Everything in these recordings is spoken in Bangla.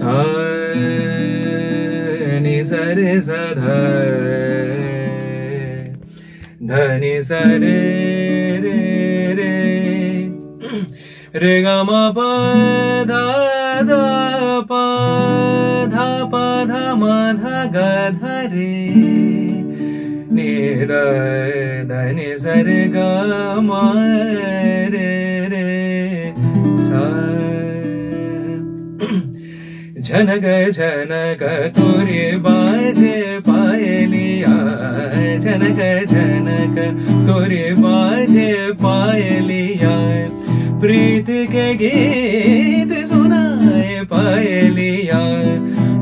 सा नि सा रे सा ध नि सा रे रे रे रे ग म प ध ध प ध प ध म ध ग ध रे नि द ध नि सा रे ग म रे रे सा झनक झनक तोरे बाजे पायलिया झनक झनक तोरे बाजे पायलिया प्रीत के गीत सुनाए पायलिया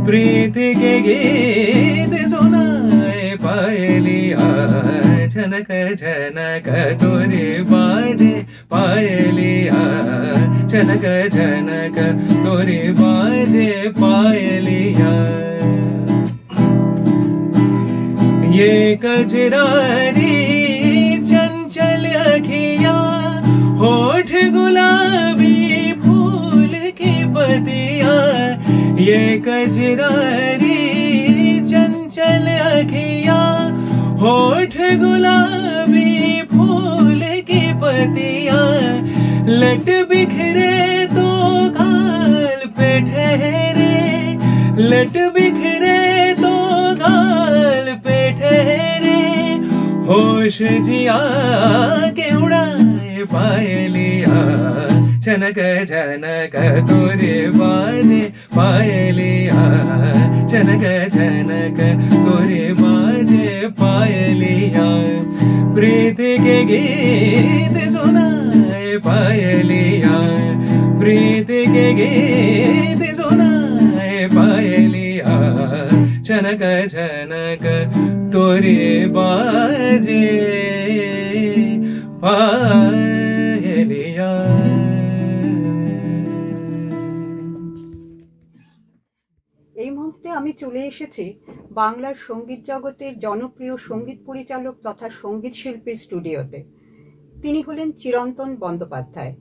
प्रीत के गीत सुनाए पायलिया झनक झनक तोरे बाजे पायलिया झनक झनक तोरे बाजे पायलिया ये कजरारी चंचल अखिया होठ गुलाबी फूल की पतिया ये कजरारी चंचल अखिया होठ गुलाबी फूल की पतिया लट बिखरे तो गाल पे ठहरे लट बिखरे तो गाल पे ठहरे होश जिया के उड़ाए पायलिया झनक झनक तोरे बाजे पायलिया झनक झनक तोरे बाजे पायलिया प्रीत के गीत सुनाए पायलिया प्रीत के गीत सुनाए पायलिया झनक झनक तोरे बाजे पायलिया। এই মুহূর্তে আমি চলে এসেছি বাংলার সঙ্গীত জগতের জনপ্রিয় সঙ্গীত পরিচালক তথা সঙ্গীত শিল্পীর স্টুডিওতে। তিনি হলেন চিরন্তন বন্দ্যোপাধ্যায়।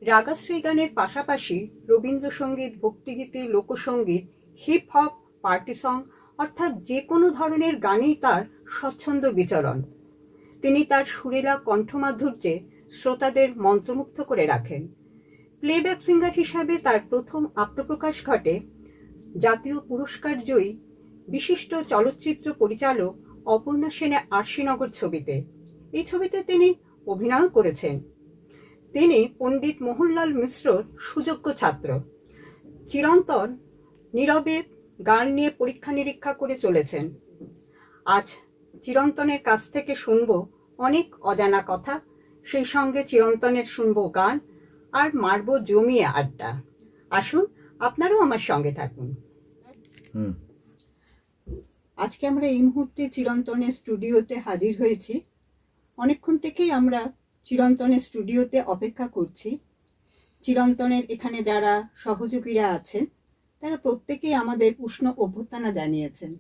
রাগাশ্রী গানের পাশাপাশি রবীন্দ্রসঙ্গীত, ভক্তিগীতি, লোকসঙ্গীত, হিপ হপ, পার্টি সং অর্থাৎ যে কোনো ধরনের গানেই তার স্বচ্ছন্দ বিচরণ। তিনি তার সুরেলা কণ্ঠমাধুর্যে শ্রোতাদের মন্ত্রমুগ্ধ করে রাখেন। প্লেব্যাক সিঙ্গার হিসাবে তার প্রথম আত্মপ্রকাশ ঘটে জাতীয় পুরস্কার জয়ী বিশিষ্ট চলচ্চিত্র পরিচালক অপর্ণা সেনের আরশিনগর ছবিতে। এই ছবিতে তিনি অভিনয় করেছেন। তিনি পণ্ডিত মোহনলাল মিশ্রর সুযোগ্য ছাত্র। চিরন্তন নীরবে গান নিয়ে পরীক্ষা নিরীক্ষা করে চলেছেন। আজ চিরন্তনের কাছ থেকে শুনব অনেক অজানা কথা, সেই সঙ্গে চিরন্তনের শুনব গান আর মারব জমিয়ে আড্ডা। আসুন আপনারাও আমার সঙ্গে থাকুন। আজকে আমরা এই মুহূর্তে চিরন্তনের স্টুডিওতে হাজির হয়েছি। অনেকক্ষণ থেকেই আমরা চিরন্তনের স্টুডিওতে অপেক্ষা করছি। চিরন্তনের এখানে যারা সহযোগীরা আছেন তারা প্রত্যেকেই আমাদের উষ্ণ অভ্যর্থনা জানিয়েছেন,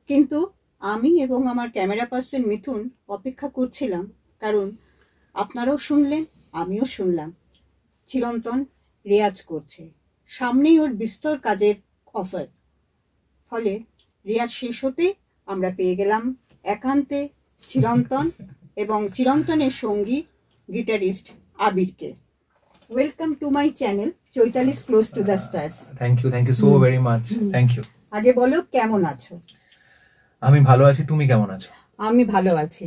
কিন্তু আমি এবং আমার ক্যামেরা পার্সন মিথুন অপেক্ষা করছিলাম, কারণ আপনারাও শুনলেন আমিও শুনলাম চিরন্তন রেয়াজ করছে। সামনেই ওর বিস্তর কাজের অফার, ফলে রেয়াজ শেষ হতে আমরা পেয়ে গেলাম একান্তে চিরন্তন এবং চিরন্তনের সঙ্গী গিটারিস্ট আবিরকে। Welcome to my channel Chaitali's close to the stars. Thank you so very much. Thank you. আগে বলো কেমন আছো? আমি ভালো আছি, তুমি কেমন আছো? আমি ভালো আছি।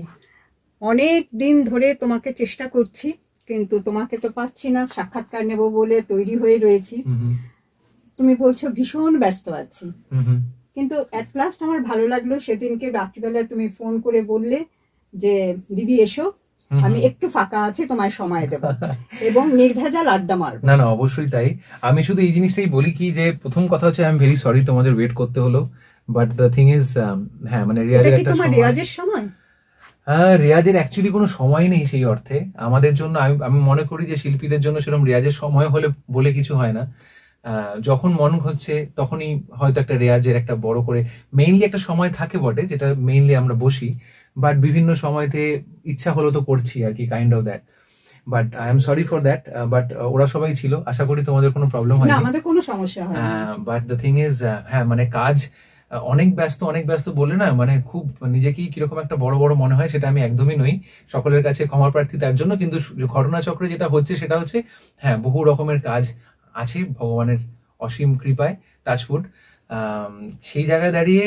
অনেক দিন ধরে তোমাকে চেষ্টা করছি, কিন্তু তোমাকে তো পাচ্ছি না। সাক্ষাৎকার নেব বলে তৈরি হয়ে রয়েছি, তুমি বলছো ভীষণ ব্যস্ত আছি, কিন্তু অ্যাট লাস্ট আমার ভালো লাগলো সেদিনকে রাত্রিবেলা তুমি ফোন করে বললে যে দিদি এসো, আমি একটু ফাঁকা আছি, তোমায় সময় দেব এবং নির্ভেজাল আড্ডা মারব। না না, অবশ্যই তাই। আমি শুধু এই জিনিসটাই বলি কি যে প্রথম কথা হচ্ছে আই এম ভেরি সরি তোমাদের ওয়েট করতে হলো, বাট দ্য থিং ইজ হ্যাঁ মানে রেয়াজের একটা সময় রেয়াজের অ্যাকচুয়ালি কোনো সময় নেই সেই অর্থে আমাদের জন্য। আমি মনে করি যে শিল্পীদের জন্য সেরকম রেয়াজের সময় হলে বলে কিছু হয় না। যখন মন হচ্ছে তখনই হয়তো একটা রেয়াজের একটা বড় করে মেইনলি একটা সময় থাকে বটে, যেটা মেইনলি আমরা বসি, বাট বিভিন্ন সময়তে ইচ্ছা হলো তো করছি আর কি, kind of that. But I am sorry for that, but ওরা সবাই ছিল, আশা করি তোমাদের কোনো প্রবলেম না, হয়নি। আমাদের কোনো সমস্যা হয় না। বাট দ্য থিং ইজ, হ্যাঁ মানে কাজ অনেক ব্যস্ত বলে না, মানে খুব নিজেকেই কিরকম একটা বড় বড় মনে হয়, সেটা আমি একদমই নই। সকলের কাছে ক্ষমা প্রার্থী তার জন্য। কিন্তু ঘটনাচক্রে যেটা হচ্ছে সেটা হচ্ছে, হ্যাঁ বহু রকমের কাজ আছে ভগবানের অসীম কৃপায়, টাচউড। সেই জায়গায় দাঁড়িয়ে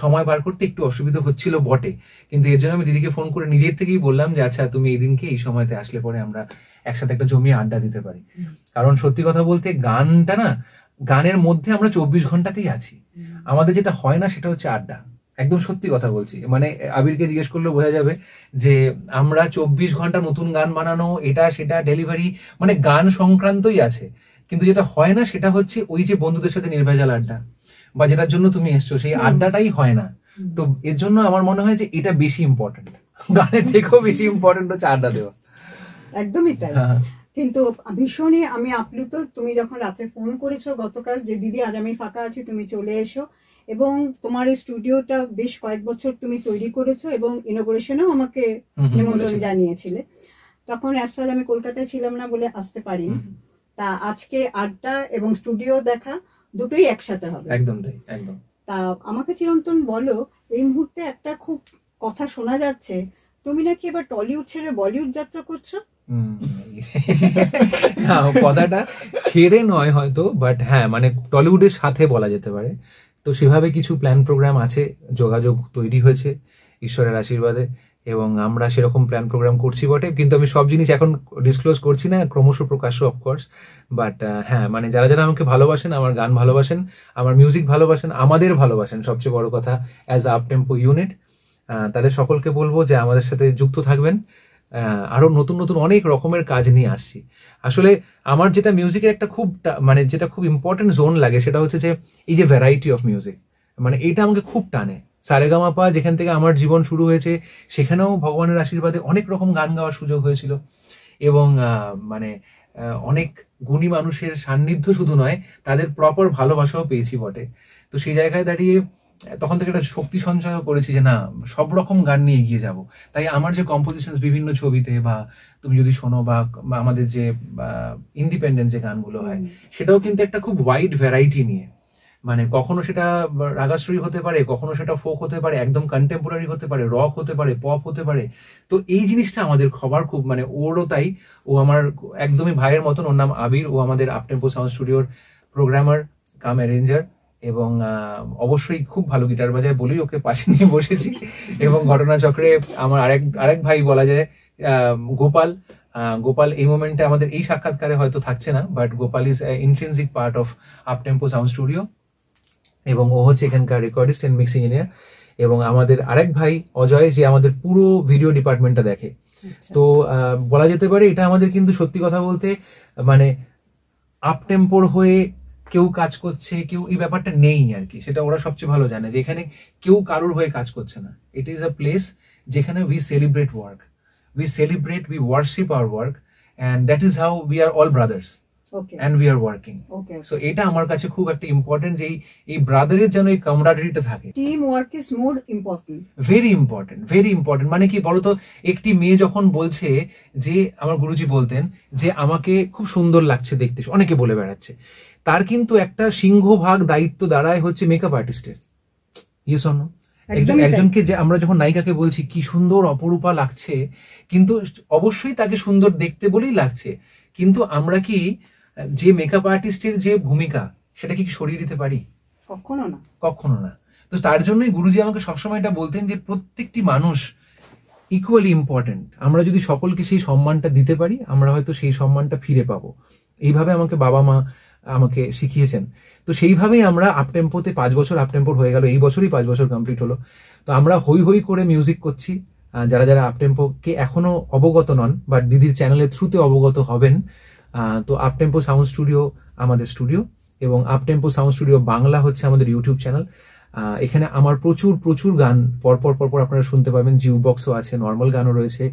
সময় বার করতে একটু অসুবিধা হচ্ছিল বটে, কিন্তু এর জন্য আমি দিদিকে ফোন করে নিজের থেকেই বললাম যে আচ্ছা তুমি এই দিনকে এই সময়তে আসলে পরে আমরা একসাথে একটা জমিয়ে আড্ডা দিতে পারি। কারণ সত্যি কথা বলতে গানটা না, গানের মধ্যে আমরা 24 ঘন্টাতেই আছি। আমাদের যেটা হয় না সেটা হচ্ছে আড্ডা। একদম সত্যি কথা বলছি, মানে আবিরকে জিজ্ঞেস করলে বোঝা যাবে যে আমরা 24 ঘন্টা নতুন গান বানানো, এটা সেটা ডেলিভারি, মানে গান সংক্রান্তই আছে। কিন্তু যেটা হয় না সেটা হচ্ছে ওই যে বন্ধুদের সাথে নির্ভেজাল আড্ডা, বা যেটার জন্য তুমি এসছো সেই আড্ডাটাই হয় না। তো এর জন্য আমার মনে হয় যে এটা বেশি ইম্পর্টেন্ট, গানের থেকেও বেশি ইম্পর্টেন্ট হচ্ছে আড্ডা দেওয়া। একদমই তাই। কিন্তু ভীষণই আমি আপ্লুত, তুমি যখন রাতে ফোন করেছো গতকাল যে দিদি আজ আমি ফাঁকা আছি, তুমি চলে এসো, এবং তোমার এই স্টুডিওটা বেশ কয়েক বছর তুমি তৈরি করেছো এবং ইনোগ্রেশনেও আমাকে নিমন্ত্রণ জানিয়েছিলে। তখন অ্যাসাল আমি কলকাতায় ছিলাম না বলে আসতে পারিনি। তা আজকে আড্ডা এবং স্টুডিও দেখা দুটোই একসাথে হবে। একদম তাই, একদম। তা আমাকে চিরন্তন বলো, এই মুহূর্তে একটা খুব কথা শোনা যাচ্ছে তুমি নাকি এবার টলিউড ছেড়ে বলিউড যাত্রা করছো। কথাটা ছেড়ে নয় হয়তো, বাট হ্যাঁ মানে টলিউডের সাথে বলা যেতে পারে। তো সেভাবে কিছু প্ল্যান প্রোগ্রাম আছে, যোগাযোগ তৈরি হয়েছে ঈশ্বরের আশীর্বাদে, এবং আমরা সেরকম প্ল্যান প্রোগ্রাম করছি বটে। কিন্তু আমি সব জিনিস এখন ডিসক্লোজ করছি না, ক্রমশ প্রকাশ্য অফকোর্স। বাট হ্যাঁ মানে যারা যারা আমাকে ভালোবাসেন, আমার গান ভালোবাসেন, আমার মিউজিক ভালোবাসেন, আমাদের ভালোবাসেন, সবচেয়ে বড় কথা অ্যাজ আপ টেম্পো ইউনিট, তাদের সকলকে বলবো যে আমাদের সাথে যুক্ত থাকবেন। আরো নতুন নতুন অনেক রকমের কাজ নিয়ে আসছি। আসলে আমার যেটা মিউজিকের একটা খুব মানে যেটা খুব ইম্পর্টেন্ট জোন লাগে সেটা হচ্ছে যে এই যে ভ্যারাইটি অফ মিউজিক, মানে এটা আমাকে খুব টানে। সারেগামাপা যেখান থেকে আমার জীবন শুরু হয়েছে, সেখানেও ভগবানের আশীর্বাদে অনেক রকম গান গাওয়ার সুযোগ হয়েছিল, এবং মানে অনেক গুণী মানুষের সান্নিধ্য শুধু নয়, তাদের প্রপার ভালোবাসাও পেয়েছি বটে। তো সেই জায়গায় দাঁড়িয়ে তখন থেকে একটা শক্তি সঞ্চয় করেছি যে না, সব রকম গান নিয়ে এগিয়ে যাব। তাই আমার যে কম্পোজিশন বিভিন্ন ছবিতে, বা তুমি যদি শোনো, বা আমাদের যে ইন্ডিপেন্ডেন্ট যে গানগুলো হয়, সেটাও কিন্তু একটা খুব ওয়াইড ভ্যারাইটি নিয়ে, মানে কখনো সেটা রাগাশ্রী হতে পারে, কখনো সেটা ফোক হতে পারে, একদম কন্টেম্পোরারি হতে পারে, রক হতে পারে, পপ হতে পারে। তো এই জিনিসটা আমাদের খবর খুব, মানে ওরও তাই, ও আমার একদমই ভাইয়ের মতন, ওর নাম আবির, ও আমাদের আপ টেম্পো সাউন্ড স্টুডিওর প্রোগ্রামার কাম অ্যারেঞ্জার, এবং অবশ্যই খুব ভালো গিটার বাজায় বলেই ওকে পাশে নিয়ে বসেছি। এবং ঘটনাচক্রে আমার আরেক ভাই বলা যায় গোপাল এই মোমেন্টে আমাদের এই সাক্ষাৎকারে হয়তো থাকছে না, but Gopal is intrinsic part of up tempo sound studio, এবং ও হচ্ছে এখানকার রেকর্ডিস্ট এন্ড মিক্সিং ইঞ্জিনিয়ার। এবং আমাদের আরেক ভাই অজয়, যে আমাদের পুরো ভিডিও ডিপার্টমেন্টটা দেখে। তো বলা যেতে পারে এটা আমাদের কিন্তু সত্যি কথা বলতে মানে আপ টেম্পোর হয়ে কেউ কাজ করছে, কেউ এই ব্যাপারটা নেই আর কি। সেটা ওরা সবচেয়ে ভালো জানে যে এখানে কেউ কারোর হয়ে কাজ করছে না। ইট ইজ আ প্লেস যেখানে we celebrate work, we worship our work, and that is how we are all brothers and we are working. So এটা আমার কাছে খুব একটা ইম্পর্টেন্ট, যে এই ব্রাদারের যেন এই কামরাডারিটা থাকে। Team work is more important, very important. মানে কি বলতো, একটি মেয়ে যখন বলছে যে, আমার গুরুজি বলতেন যে আমাকে খুব সুন্দর লাগছে দেখতে, অনেকে বলে বেড়াচ্ছে, তার কিন্তু একটা সিংহভাগ দায়িত্ব দাঁড়ায় হচ্ছে মেকআপ আর্টিস্টের। Yes or no? একজনকে যে আমরা যখন নায়িকাকে বলছি কি সুন্দর অপরূপা লাগছে, কিন্তু অবশ্যই তাকে সুন্দর দেখতে বলেই লাগছে, কিন্তু আমরা কি যে মেকআপ আর্টিস্টের যে ভূমিকা সেটা কি সরিয়ে দিতে পারি? কখনো না। তো তার জন্যই গুরুজি আমাকে সবসময় এটা বলতেন যে প্রত্যেকটি মানুষ ইকুয়ালি ইম্পর্টেন্ট। আমরা যদি সকলকে সেই সম্মানটা দিতে পারি, আমরা হয়তো সেই সম্মানটা ফিরে পাবো। এইভাবে আমাকে বাবা মা আমাকে শিখিয়েছেন। তো সেইভাবেই আমরা আপ টেম্পোতে 5 বছর আপ টেম্পোর হয়ে গেল, এই বছরই 5 বছর কমপ্লিট হলো। তো আমরা হই হই করে মিউজিক করছি। যারা যারা আপ টেম্পোকে এখনো অবগত নন, বা দিদির চ্যানেলের থ্রুতে অবগত হবেন, তো আপ টেম্পো সাউন্ড স্টুডিও আমাদের স্টুডিও, এবং up tempo sound studio Bangla হচ্ছে আমাদের ইউটিউব চ্যানেল। এখানে আমার প্রচুর গান পরপর আপনারা শুনতে পাবেন। জিউ বক্সও আছে, নর্মাল গানও রয়েছে,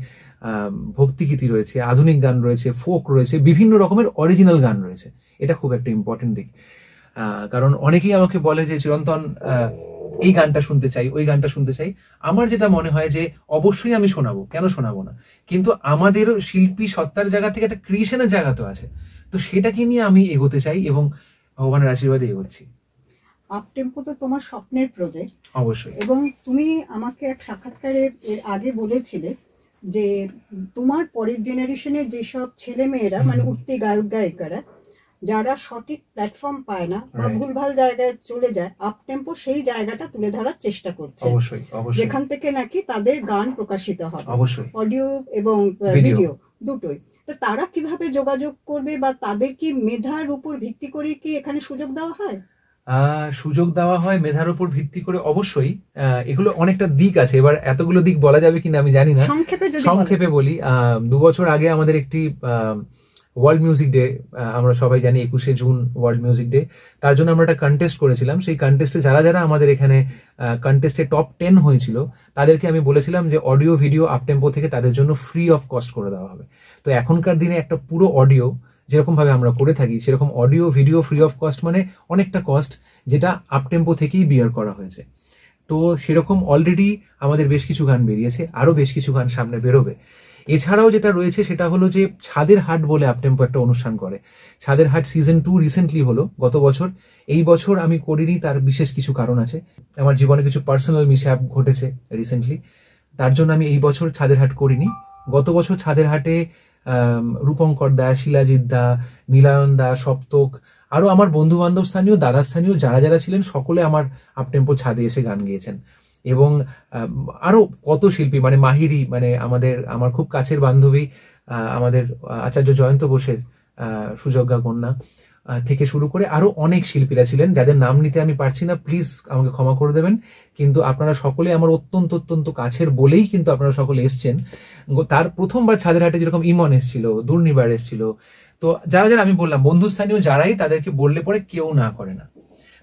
ভক্তিগীতি রয়েছে, আধুনিক গান রয়েছে, ফোক রয়েছে, বিভিন্ন রকমের অরিজিনাল গান রয়েছে। এটা খুব একটা ইম্পর্টেন্ট দিক। কারণ অনেকেই আমাকে বলে যে চিরন্তন এই গানটা শুনতে চাই, ওই গানটা শুনতে চাই। আমার যেটা মনে হয় যে অবশ্যই আমি শোনাবো, কেন শোনাবো না, কিন্তু আমাদের শিল্পী সত্তার জায়গা থেকে একটা ক্রিয়েশনের জায়গা তো আছে, তো সেটাকে নিয়ে আমি এগোতে চাই এবং ভগবানের আশীর্বাদে এগোচ্ছি। আপ টেম্পো তো তোমার স্বপ্নের প্রজেক্ট অবশ্যই। এবং তুমি আমাকে এক সাক্ষাৎকারে এর আগে বলেছিলে যে তোমার পরের জেনারেশনের যেসব ছেলে মেয়েরা মানে উঠতি গায়ক গায়িকারা যারা সঠিক প্ল্যাটফর্ম পায় না বা ভুলভাল জায়গায় চলে যায়, আপ টেম্পো সেই জায়গাটা তুলে ধরার চেষ্টা করছে, যেখান থেকে নাকি তাদের গান প্রকাশিত হবে, অডিও এবং ভিডিও দুটোই। তো তারা কিভাবে যোগাযোগ করবে বা তাদের কি মেধার উপর ভিত্তি করে কি এখানে সুযোগ দেওয়া হয়? সুযোগ দেওয়া হয় মেধার উপর ভিত্তি করে, অবশ্যই। এগুলো অনেকটা দিক আছে, এবার এতগুলো দিক বলা যাবে কিনা আমি জানি না, সংক্ষেপে বলি। 2 বছর আগে আমাদের একটি ওয়ার্ল্ড মিউজিক ডে, আমরা সবাই জানি 21শে জুন ওয়ার্ল্ড মিউজিক ডে, তার জন্য আমরা একটা কন্টেস্ট করেছিলাম। সেই কন্টেস্টে যারা যারা আমাদের এখানে কন্টেস্টে টপ 10 হয়েছিল তাদেরকে আমি বলেছিলাম যে অডিও ভিডিও আপ টেম্পো থেকে তাদের জন্য ফ্রি অফ কস্ট করে দেওয়া হবে। তো এখনকার দিনে একটা পুরো অডিও যেরকম ভাবে আমরা করে থাকি সেরকম audio video free of cost মানে অনেকটা কস্ট, যেটা আপ টেম্পো থেকেই বিয়ার করা হয়েছে। তো সেরকম অলরেডি আমাদের বেশ কিছু গান বেরিয়েছে, আরো বেশ কিছু গান সামনে বেরোবে। এছাড়াও যেটা রয়েছে সেটা হলো যে ছাদের হাট বলে আপ টেম্পো একটা অনুষ্ঠান করে। ছাদের হাট সিজন 2 রিসেন্টলি হলো গত বছর। এই বছর আমি করিনি, তার বিশেষ কিছু কারণ আছে, আমার জীবনে কিছু পার্সোনাল মিসহ্যাপ ঘটেছে রিসেন্টলি, তার জন্য আমি এই বছর ছাদের হাট করিনি। গত বছর ছাদের হাটে রূপঙ্কর দা, শিলাজিৎ দা, নীলায়ন দা, সপ্তক, আরো আমার বন্ধু বান্ধব স্থানীয়, দাদা স্থানীয় যারা যারা ছিলেন সকলে আমার আপ টেম্পো ছাদে এসে গান গেয়েছেন। এবং আরো কত শিল্পী, মানে মাহিরি, মানে আমার খুব কাছের বান্ধবী আমাদের আচার্য জয়ন্ত বোসের সুযোগ্যা কন্যা থেকে শুরু করে আরো অনেক শিল্পীরা ছিলেন যাদের নাম নিতে আমি পারছি না, প্লিজ আমাকে ক্ষমা করে দেবেন। কিন্তু আপনারা সকলে আমার অত্যন্ত অত্যন্ত কাছের বলেই কিন্তু আপনারা সকলে এসছেন। তার প্রথমবার ছাদের হাটে যেরকম ইমন এসেছিল, দুর্নিবার এসেছিল, তো যারা যারা আমি বললাম বন্ধুস্থানীয় যারাই, তাদেরকে বললে পরে কেউ না করে না।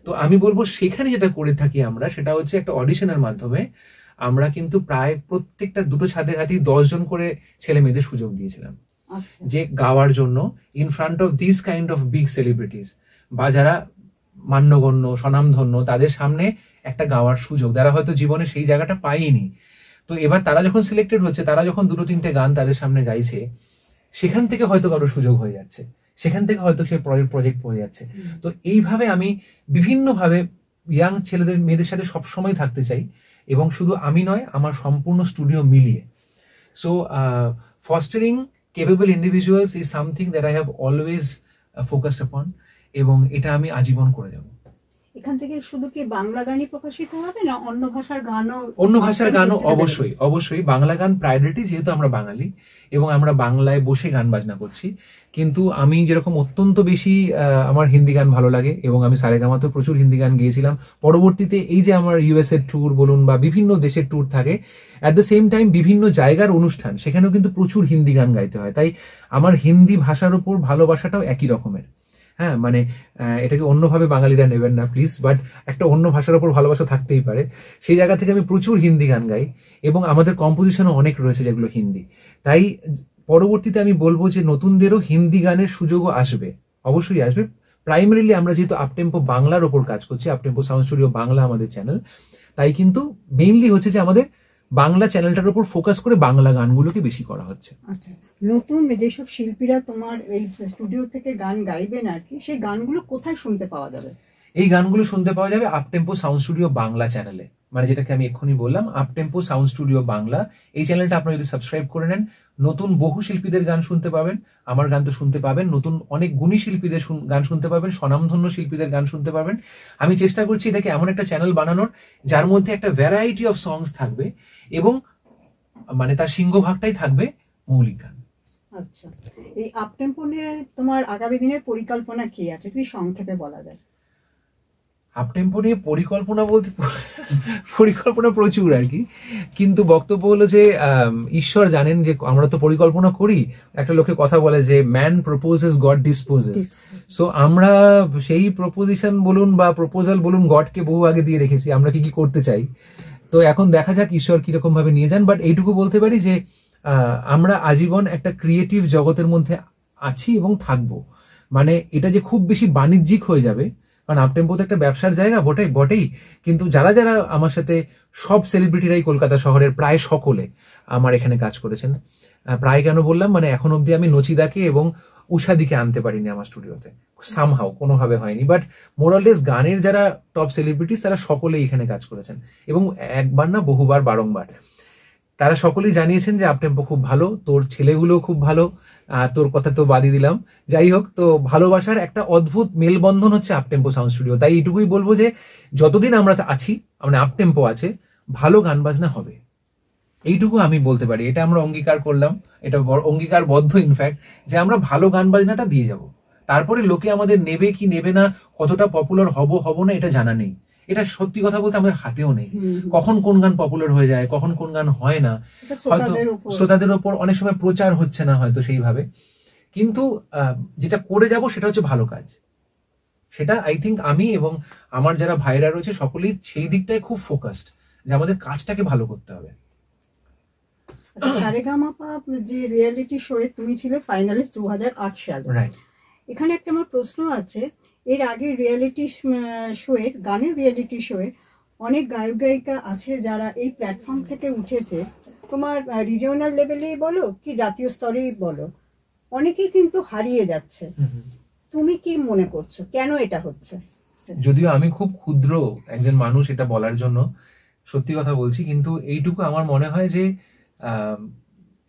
তো আমি বলবো সেখানে যেটা করে থাকি আমরা সেটা হচ্ছে একটা অডিশনের মাধ্যমে আমরা কিন্তু প্রায় প্রত্যেকটা দুটো ছাদের হাতেই 10 জন করে ছেলে মেয়েদের সুযোগ দিয়েছিলাম যে গাওয়ার জন্য in front of this kind of big celebrities, বা যারা মান্যগণ্য স্বনামধন্য, তাদের সামনে একটা গাওয়ার সুযোগ, যারা হয়তো জীবনে সেই জায়গাটা পায়নি। তো এবার তারা যখন সিলেক্টেড হচ্ছে, তারা যখন 2-3টে গান তাদের সামনে গাইছে, সেখান থেকে হয়তো কারো সুযোগ হয়ে যাচ্ছে, সেখান থেকে হয়তো সে প্রজেক্ট হয়ে যাচ্ছে। তো এইভাবে আমি বিভিন্নভাবে ইয়াং ছেলেদের মেয়েদের সাথে সবসময় থাকতে চাই, এবং শুধু আমি নয়, আমার সম্পূর্ণ স্টুডিও মিলিয়ে। So fostering capable individuals is something that I have always focused upon, এবং এটা আমি আজীবন করে যাব। এখান থেকে শুধু কি বাংলা গানই প্রকাশিত হবে না অন্য ভাষার গানও? অন্য ভাষার গানও অবশ্যই, অবশ্যই। বাংলা গান প্রায়োরিটি, যেহেতু আমরা বাঙালি এবং আমরা বাংলায় বসে গান বাজনা করছি। কিন্তু আমি যেরকম অত্যন্ত বেশি আমার হিন্দি গান ভালো লাগে এবং আমি সারেগামাতেও প্রচুর হিন্দি গান গেয়েছিলাম। পরবর্তীতে এই যে আমার ইউএস এর ট্যুর বলুন বা বিভিন্ন দেশের ট্যুর থাকে, অ্যাট দ্য সেম টাইম বিভিন্ন জায়গার অনুষ্ঠান, সেখানেও কিন্তু প্রচুর হিন্দি গান গাইতে হয়। তাই আমার হিন্দি ভাষার উপর ভালোবাসাটাও একই রকমের। হ্যাঁ, মানে এটাকে অন্যভাবে বাঙালিরা নেবেন না প্লিজ, বাট একটা অন্য ভাষার উপর ভালোবাসা থাকতেই পারে। সেই জায়গা থেকে আমি প্রচুর হিন্দি গান গাই এবং আমাদের কম্পোজিশনও অনেক রয়েছে যেগুলো হিন্দি। তাই পরবর্তীতে আমি বলবো যে নতুনদেরও হিন্দি গানের সুযোগও আসবে, অবশ্যই আসবে। প্রাইমারিলি আমরা যেহেতু আপ টেম্পো বাংলার ওপর কাজ করছি, up tempo sound studio Bangla আমাদের চ্যানেল, তাই কিন্তু মেইনলি হচ্ছে যে আমাদের বাংলা চ্যানেলটার উপর ফোকাস করে বাংলা গানগুলোকে বেশি করা হচ্ছে। আচ্ছা, নতুন যেসব শিল্পীরা তোমার এই স্টুডিও থেকে গান গাইবেন আর কি, সেই গানগুলো কোথায় শুনতে পাওয়া যাবে? এই গানগুলো শুনতে পাওয়া যাবে up tempo sound studio Bangla চ্যানেলে, মানে যেটাকে আমি এক্ষুনি বললাম up tempo sound studio Bangla. এই চ্যানেলটা আপনারা যদি সাবস্ক্রাইব করে নেন, নতুন বহু শিল্পীদের গান শুনতে পাবেন, আমার গান তো শুনতে পাবেন, নতুন অনেক গুণী শিল্পীদের গান শুনতে পাবেন, স্বনামধন্য শিল্পীদের গান শুনতে পাবেন। আমি চেষ্টা করছি এটাকে এমন একটা চ্যানেল বানানোর যার মধ্যে একটা ভ্যারাইটি অফ সংস থাকবে এবং মানে তার সিংহভাগটাই থাকবে মৌলিক গান। আচ্ছা, এই আপ টেম্পো নিয়ে তোমার আগামী দিনের পরিকল্পনা কি আছে, যদি সংক্ষেপে বলা যায়? আপ টেম্পো নিয়ে পরিকল্পনা বলতে পরিকল্পনা প্রচুর আর কি, কিন্তু বক্তব্য হলো যে ঈশ্বর জানেন যে আমরা তো পরিকল্পনা করি। একটা লোকে কথা বলে যে man proposes god disposes. So আমরা সেই প্রপোজিশন বলুন বা প্রপোজাল বলুন গডকে বহু আগে দিয়ে রেখেছি আমরা কি কি করতে চাই। তো এখন দেখা যাক ঈশ্বর কিরকম ভাবে নিয়ে যান। বাট এইটুকু বলতে পারি যে আমরা আজীবন একটা ক্রিয়েটিভ জগতের মধ্যে আছি এবং থাকবো। মানে এটা যে খুব বেশি বাণিজ্যিক হয়ে যাবে, কারণ আপটেম্পো তো একটা ব্যবসার জায়গা বটেই বটেই, কিন্তু যারা যারা আমার সাথে সব সেলিব্রিটিরাই কলকাতা শহরের প্রায় সকলে আমার এখানে কাজ করেছেন। প্রায় কেন বললাম, মানে এখন অব্দি আমি নচিদাকে এবং উষাদিকে আনতে পারিনি আমার স্টুডিওতে, সামহাও কোনোভাবে হয়নি, বাট মোরালেস গানের যারা টপ সেলিব্রিটিস তারা সকলেই এখানে কাজ করেছেন, এবং একবার না বহুবার বারংবার তারা সকলেই জানিয়েছেন যে আপটেম্পো খুব ভালো, তোর ছেলেগুলো খুব ভালো, তোর কথা তো বাদই দিলাম। যাই হোক, তো ভালোবাসার একটা অদ্ভুত মেলবন্ধন হচ্ছে আপটেম্পো সাউন্ড স্টুডিও। তাই এইটুকুই বলবো যে যতদিন আমরা আছি, মানে আপটেম্পো আছে, ভালো গান বাজনা হবে, এইটুকু আমি বলতে পারি। এটা আমরা অঙ্গীকার করলাম, এটা অঙ্গীকারবদ্ধ ইনফ্যাক্ট, যে আমরা ভালো গান বাজনাটা দিয়ে যাব। তারপরে লোকে আমাদের নেবে কি নেবে না, কতটা পপুলার হব না, এটা জানা নেই। এটা সত্যি কথা বলতে আমাদের হাতেও নেই, কখন কোন গান পপুলার হয়ে যায়, কখন কোন গান হয় না, হয়তো শ্রোতাদের ওপর অনেক সময় প্রচার হচ্ছে না হয়তো সেইভাবে। কিন্তু যেটা করে যাব সেটা হচ্ছে ভালো কাজ। সেটা আই থিঙ্ক আমি এবং আমার যারা ভাইরা রয়েছে সকলেই সেই দিকটায় খুব ফোকাসড, যে আমাদের কাজটাকে ভালো করতে হবে। সারেগামাপা যে রিয়েলিটি শোয়ে তুমি ছিলে ফাইনালিস্ট 2008 সালে, এখানে একটা আমার প্রশ্ন আছে। এর আগে রিয়েলিটি শোয়ে, গানের রিয়েলিটি শোয়ে অনেক গায়ক গায়িকা আছে যারা এই প্ল্যাটফর্ম থেকে উঠেছে, তোমার রিজিওনাল লেভেলেই বলো কি জাতীয় স্তরেই বলো, অনেকেই কিন্তু হারিয়ে যাচ্ছে। তুমি কি মনে করছো কেন এটা হচ্ছে? যদিও আমি খুব ক্ষুদ্র একজন মানুষ এটা বলার জন্য, সত্যি কথা বলছি, কিন্তু এইটুকু আমার মনে হয় যে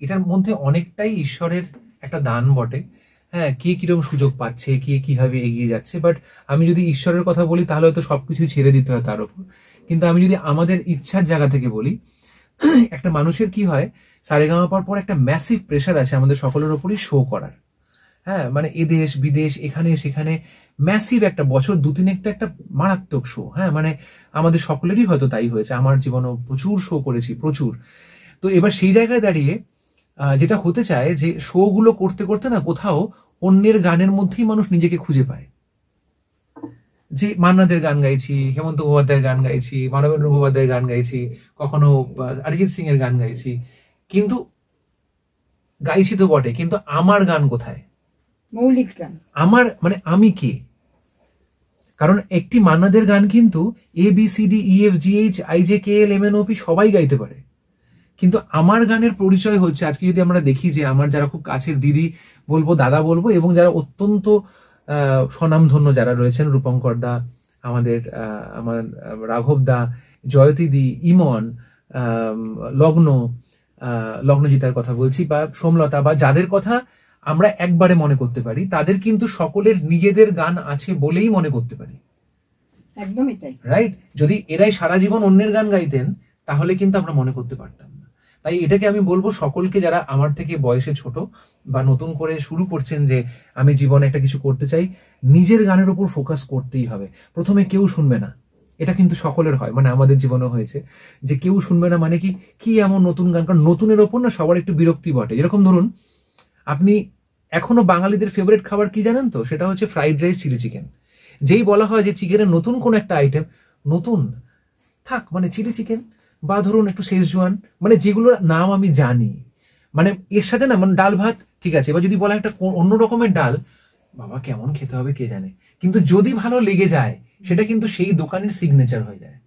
এটার মধ্যে অনেকটাই ঈশ্বরের একটা দান বটে। হ্যাঁ, কে কিরকম সুযোগ পাচ্ছে, কে কিভাবে এগিয়ে যাচ্ছে, বাট আমি যদি ঈশ্বরের কথা বলি তাহলে হয়তো সবকিছু ছেড়ে দিতে হয় তার উপর। কিন্তু আমি যদি আমাদের ইচ্ছার জায়গা থেকে বলি, একটা মানুষের কি হয়, সারেগামাপার পর একটা ম্যাসিভ প্রেশার আছে আমাদের সকলের ওপরই শো করার। হ্যাঁ, মানে এদেশ বিদেশ এখানে সেখানে ম্যাসিভ একটা বছর দুদিনে একটা মারাত্মক শো। হ্যাঁ, মানে আমাদের সকলেরই হয়তো তাই হয়েছে, আমার জীবনেও প্রচুর শো করেছি, প্রচুর। তো এবার সেই জায়গায় দাঁড়িয়ে যেটা হতে চায় যে শো গুলো করতে করতে না কোথাও অন্যের গানের মধ্যেই মানুষ নিজেকে খুঁজে পায়। যে মান্নাদের গান গাইছি, হেমন্ত মুখোপাধ্যায়ের গান গাইছি, মানবেন্দ্র মুখোপাধ্যায়ের গান গাইছি, কখনো অরিজিৎ সিং এর গান গাইছি, কিন্তু গাইছি তো বটে, কিন্তু আমার গান কোথায়? মৌলিক গান আমার, মানে আমি কে? কারণ একটি মান্নাদের গান কিন্তু ABCDEFGHIJKLMNOP সবাই গাইতে পারে, কিন্তু আমার গানের পরিচয় হচ্ছে, আজকে যদি আমরা দেখি যে আমার যারা খুব কাছের দিদি বলবো, দাদা বলবো, এবং যারা অত্যন্ত স্বনামধন্য যারা রয়েছেন, রূপঙ্কর দা, আমার রাঘব দা, জয়তী দি, ইমন, লগ্নজিতার কথা বলছি, বা সোমলতা, বা যাদের কথা আমরা একবারে মনে করতে পারি, তাদের কিন্তু সকলের নিজেদের গান আছে বলেই মনে করতে পারি। একদমই তাই, রাইট? যদি এরাই সারা জীবন অন্যের গান গাইতেন তাহলে কিন্তু আমরা মনে করতে পারতাম না। তাই এটাকে আমি বলবো সকলকে, যারা আমার থেকে বয়সে ছোট বা নতুন করে শুরু করছেন যে আমি জীবনে একটা কিছু করতে চাই, নিজের গানের উপর ফোকাস করতেই হবে। প্রথমে কেউ শুনবে না, এটা কিন্তু সকলের হয়, মানে আমাদের জীবনে হয়েছে যে কেউ শুনবে না, মানে কি এমন নতুন গান, কারণ নতুনের ওপর না সবার একটু বিরক্তি বটে। যেরকম ধরুন, আপনি এখনো বাঙালিদের ফেভারিট খাবার কি জানেন তো? সেটা হচ্ছে ফ্রাইড রাইস, চিলি চিকেন। যেই বলা হয় যে চিকেনের নতুন কোন একটা আইটেম, নতুন থাক, মানে চিলি চিকেন বা ধরুন একটু শেজওয়ান, মানে যেগুলোর নাম আমি জানি, মানে এর সাথে না, মানে ডাল ভাত ঠিক আছে, এবার যদি বলা একটা অন্য রকমের ডাল, বাবা কেমন খেতে হবে কে জানে, কিন্তু যদি ভালো লেগে যায় সেটা কিন্তু সেই দোকানের সিগনেচার হয়ে যায়।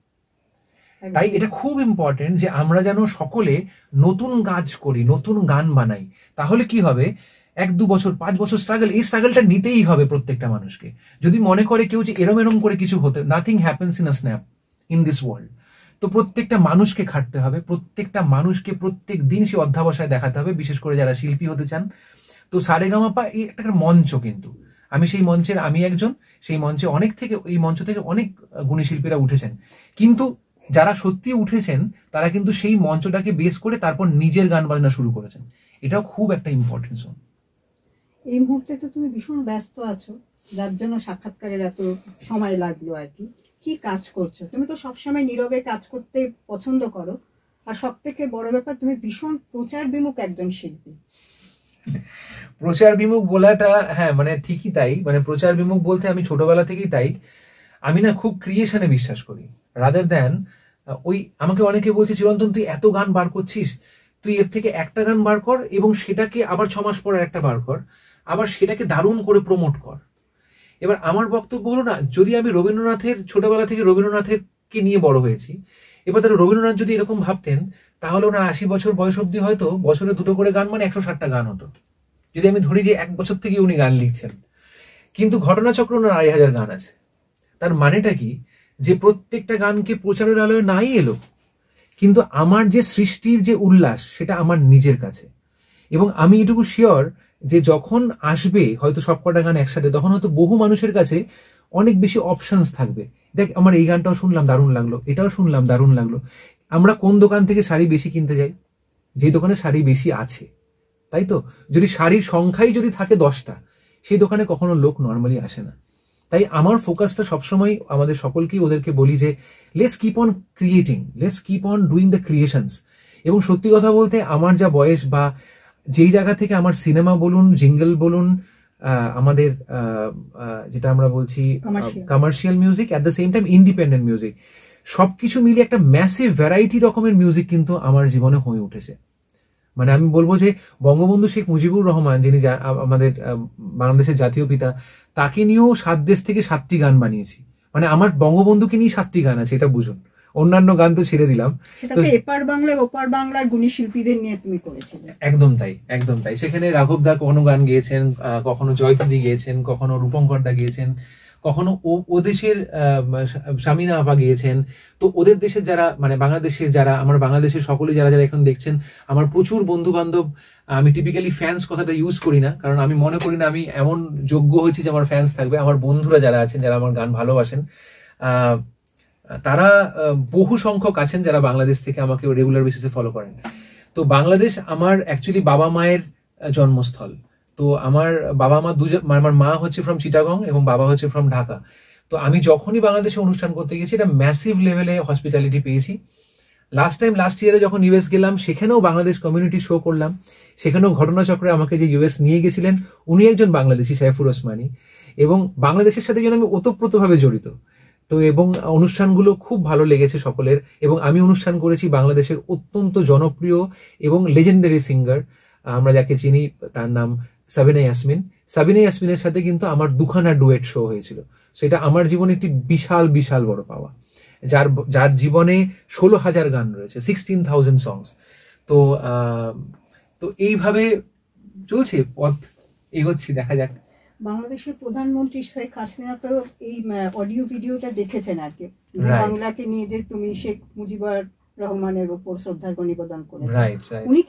তাই এটা খুব ইম্পর্টেন্ট যে আমরা যেন সকলে নতুন কাজ করি, নতুন গান বানাই। তাহলে কি হবে, 1-2 বছর 5 বছর স্ট্রাগল, এই স্ট্রাগলটা নিতেই হবে প্রত্যেকটা মানুষকে। যদি মনে করে কেউ যে এরম করে কিছু হতে, nothing happens in a snap in this world. তো প্রত্যেকটা মানুষকে খাটতে হবে, প্রত্যেকটা মানুষকে প্রত্যেক দিন সে অধ্যাবসায় দেখাতে হবে, বিশেষ করে যারা শিল্পী হতে চান। তো সারেগামাপা এই একটা মঞ্চ, কিন্তু আমি সেই মঞ্চের আমি একজন, সেই মঞ্চে এই মঞ্চ থেকে অনেক গুণী শিল্পীরা উঠেছেন, কিন্তু যারা সত্যি উঠেছেন তারা কিন্তু সেই মঞ্চটাকে বেস করে তারপর নিজের গান বাজনা শুরু করেছেন। এটাও খুব একটা ইম্পর্টেন্ট জোন। এই মুহূর্তে তো তুমি ভীষণ ব্যস্ত আছো, যার জন্য সাক্ষাৎকারের এত সময় লাগলো আর কি। কি কাজ করছো? তুমি তো সবসময় নীরবে কাজ করতে পছন্দ করো, আর সব থেকে বড় ব্যাপার তুমি ভীষণ প্রচার বিমুখ একজন শিল্পী। প্রচার বিমুখ বলাটা, হ্যাঁ মানে ঠিকই তাই, মানে প্রচার বিমুখ বলতে আমি ছোটবেলা থেকেই তাই। আমি না খুব ক্রিয়েশনে বিশ্বাস করি, রাদার দ্যান ওই আমাকে অনেকে বলছে, চিরন্তন তুই এত গান বার করছিস, তুই এর থেকে একটা গান বার কর এবং সেটাকে আবার 6 মাস পর একটা বার কর, আবার সেটাকে দারুণ করে প্রমোট কর। এবার আমার বক্তব্য হলো না, যদি আমি রবীন্দ্রনাথের ছোটবেলা থেকে রবীন্দ্রনাথের কে নিয়ে বড় হয়েছি, এবার তাহলে রবীন্দ্রনাথ যদি এরকম ভাবতেন তাহলে ওনার 80 বছর বয়স অব্দি হয়তো বছরে 2টো করে গান মানে 160টা গান হতো, যদি আমি ধরি যে 1 বছর থেকে উনি গান লিখছেন। কিন্তু ঘটনাচক্র ওনার 2,500 গান আছে। তার মানেটা কি, যে প্রত্যেকটা গানকে প্রচারের আলোয় নাই এলো, কিন্তু আমার যে সৃষ্টির যে উল্লাস সেটা আমার নিজের কাছে। এবং আমি এটুকু শিওর যে যখন আসবে হয়তো সবকটা গান একসাথে, তখন হয়তো বহু মানুষের কাছে অনেক বেশি অপশনস থাকবে। দেখ, আমার এই গানটাও শুনলাম দারুণ লাগলো, এটাও শুনলাম দারুণ লাগলো। আমরা কোন দোকান থেকে শাড়ি বেশি কিনতে যাই? যে দোকানে শাড়ি বেশি আছে, তাই তো? যদি শাড়ির সংখ্যাই যদি থাকে 10টা, সেই দোকানে কখনো লোক নর্মালি আসে না। তাই আমার ফোকাসটা সবসময় আমাদের সকলকেই ওদেরকে বলি যে let's keep on creating, let's keep on doing the creations. এবং সত্যি কথা বলতে আমার যা বয়স বা যেই জায়গা থেকে আমার সিনেমা বলুন, জিঙ্গল বলুন, আমাদের যেটা আমরা বলছি commercial music, at the same time independent music, সবকিছু মিলিয়ে একটা ম্যাসিভ ভ্যারাইটি রকমের মিউজিক কিন্তু আমার জীবনে হয়ে উঠেছে। মানে আমি বলবো যে বঙ্গবন্ধু শেখ মুজিবুর রহমান, যিনি আমাদের বাংলাদেশের জাতীয় পিতা, তাকে নিয়েও 7 দেশ থেকে 7টি গান বানিয়েছি। মানে আমার বঙ্গবন্ধুকে নিয়ে 7টি গান আছে, এটা বুঝুন। অন্যান্য গান তো ছেড়ে দিলাম। এপার বাংলায় ওপার বাংলার গুণী শিল্পীদের নিয়ে তুমি করেছিলে। একদম তাই, একদম তাই। সেখানে রাঘব দা কখনো গান গেয়েছেন, কখনো জয়তিদি গিয়েছেন, কখনো রূপঙ্কর দা গিয়েছেন, কখনো ও দেশের শামিনা আপা গিয়েছেন। তো ওদের দেশের যারা, মানে বাংলাদেশের যারা, আমার বাংলাদেশের সকলে যারা যারা এখন দেখছেন, আমার প্রচুর বন্ধু বান্ধব। আমি টিপিক্যালি ফ্যান্স কথাটা ইউজ করি না, কারণ আমি মনে করি না আমি এমন যোগ্য হয়েছি যে আমার ফ্যান্স থাকবে। আমার বন্ধুরা যারা আছেন, যারা আমার গান ভালোবাসেন, তারা বহু সংখ্যক আছেন যারা বাংলাদেশ থেকে আমাকে রেগুলার বেসিসে ফলো করেন। তো বাংলাদেশ আমার অ্যাকচুয়ালি বাবা মায়ের জন্মস্থল। তো আমার বাবা মা আমার মা হচ্ছে ফ্রম চিটাগং এবং বাবা হচ্ছে ফ্রম ঢাকা। তো আমি যখনই বাংলাদেশে অনুষ্ঠান করতে গেছি, এটা ম্যাসিভ লেভেলে হসপিটালিটি পেয়েছি। লাস্ট ইয়ারে যখন ইউএস গেলাম, সেখানেও বাংলাদেশ কমিউনিটি শো করলাম। সেখানেও ঘটনাচক্রে আমাকে যে ইউএস নিয়ে গেছিলেন, উনি একজন বাংলাদেশি, সাইফুর ওসমানী, এবং বাংলাদেশের সাথে যেন আমি ওতপ্রোতভাবে জড়িত। তো এবং অনুষ্ঠানগুলো খুব ভালো লেগেছে সকলের। এবং আমি অনুষ্ঠান করেছি বাংলাদেশের অত্যন্ত জনপ্রিয় এবং লেজেন্ডারি সিঙ্গার, আমরা যাকে চিনি, তার নাম সাবিনা ইয়াসমিন। সাবিনা ইয়াসমিনের সাথে কিন্তু আমার 2খানা ডুয়েট শো হয়েছিল। সেটা আমার জীবনে একটি বিশাল বিশাল বড় পাওয়া। যার জীবনে 16,000 গান রয়েছে, 16,000 সংস। তো তো এইভাবে চলছে, পথ এগোচ্ছি, দেখা যাক। বাংলাদেশের প্রধানমন্ত্রী শেখ হাসিনা তো এই অডিও ভিডিওটা দেখেছেন আর কি, বাংলাকে নিয়ে যে তুমি শেখ মুজিবুর রহমানের উপর শ্রদ্ধার্ঘ্য নিবেদন করেছেন। উনি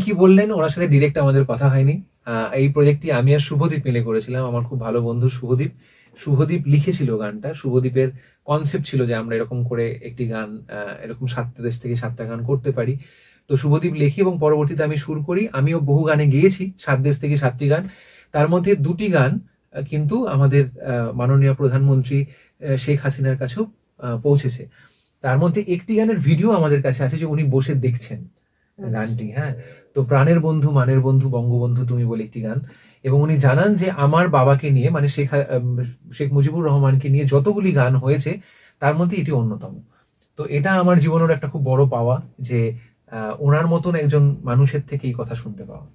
কি বললেন? ওনার সাথে ডিরেক্ট আমাদের কথা হয়নি। এই প্রজেক্টটি আমি আর শুভদীপ মিলে করেছিলাম, আমার খুব ভালো বন্ধু শুভদীপ লিখেছিল গানটা। শুভদীপের কনসেপ্ট ছিল যে আমরা এরকম করে একটি গান, এরকম 7 দেশ থেকে 7টা গান করতে পারি। তো শুভদীপ লেখি এবং পরবর্তীতে আমি সুর করি। আমিও বহু গানে গেয়েছি 7 দেশ থেকে 7টি গান। তার মধ্যে 2টি গান কিন্তু আমাদের মাননীয় প্রধানমন্ত্রী শেখ হাসিনার কাছেও পৌঁছেছে। তার মধ্যে একটি গানের ভিডিও আমাদের কাছে আছে, যে উনি বসে দেখছেন গানটি। হ্যাঁ, তো প্রাণের বন্ধু মানের বন্ধু বঙ্গবন্ধু তুমি বলে একটি গান। এবং উনি জানান যে আমার বাবাকে নিয়ে, মানে শেখ মুজিবুর রহমানকে নিয়ে যতগুলি গান হয়েছে তার মধ্যে এটি অন্যতম। তো এটা আমার জীবনের একটা খুব বড় পাওয়া, যে ওনার মতন একজন মানুষের থেকে এই কথা শুনতে পাওয়া।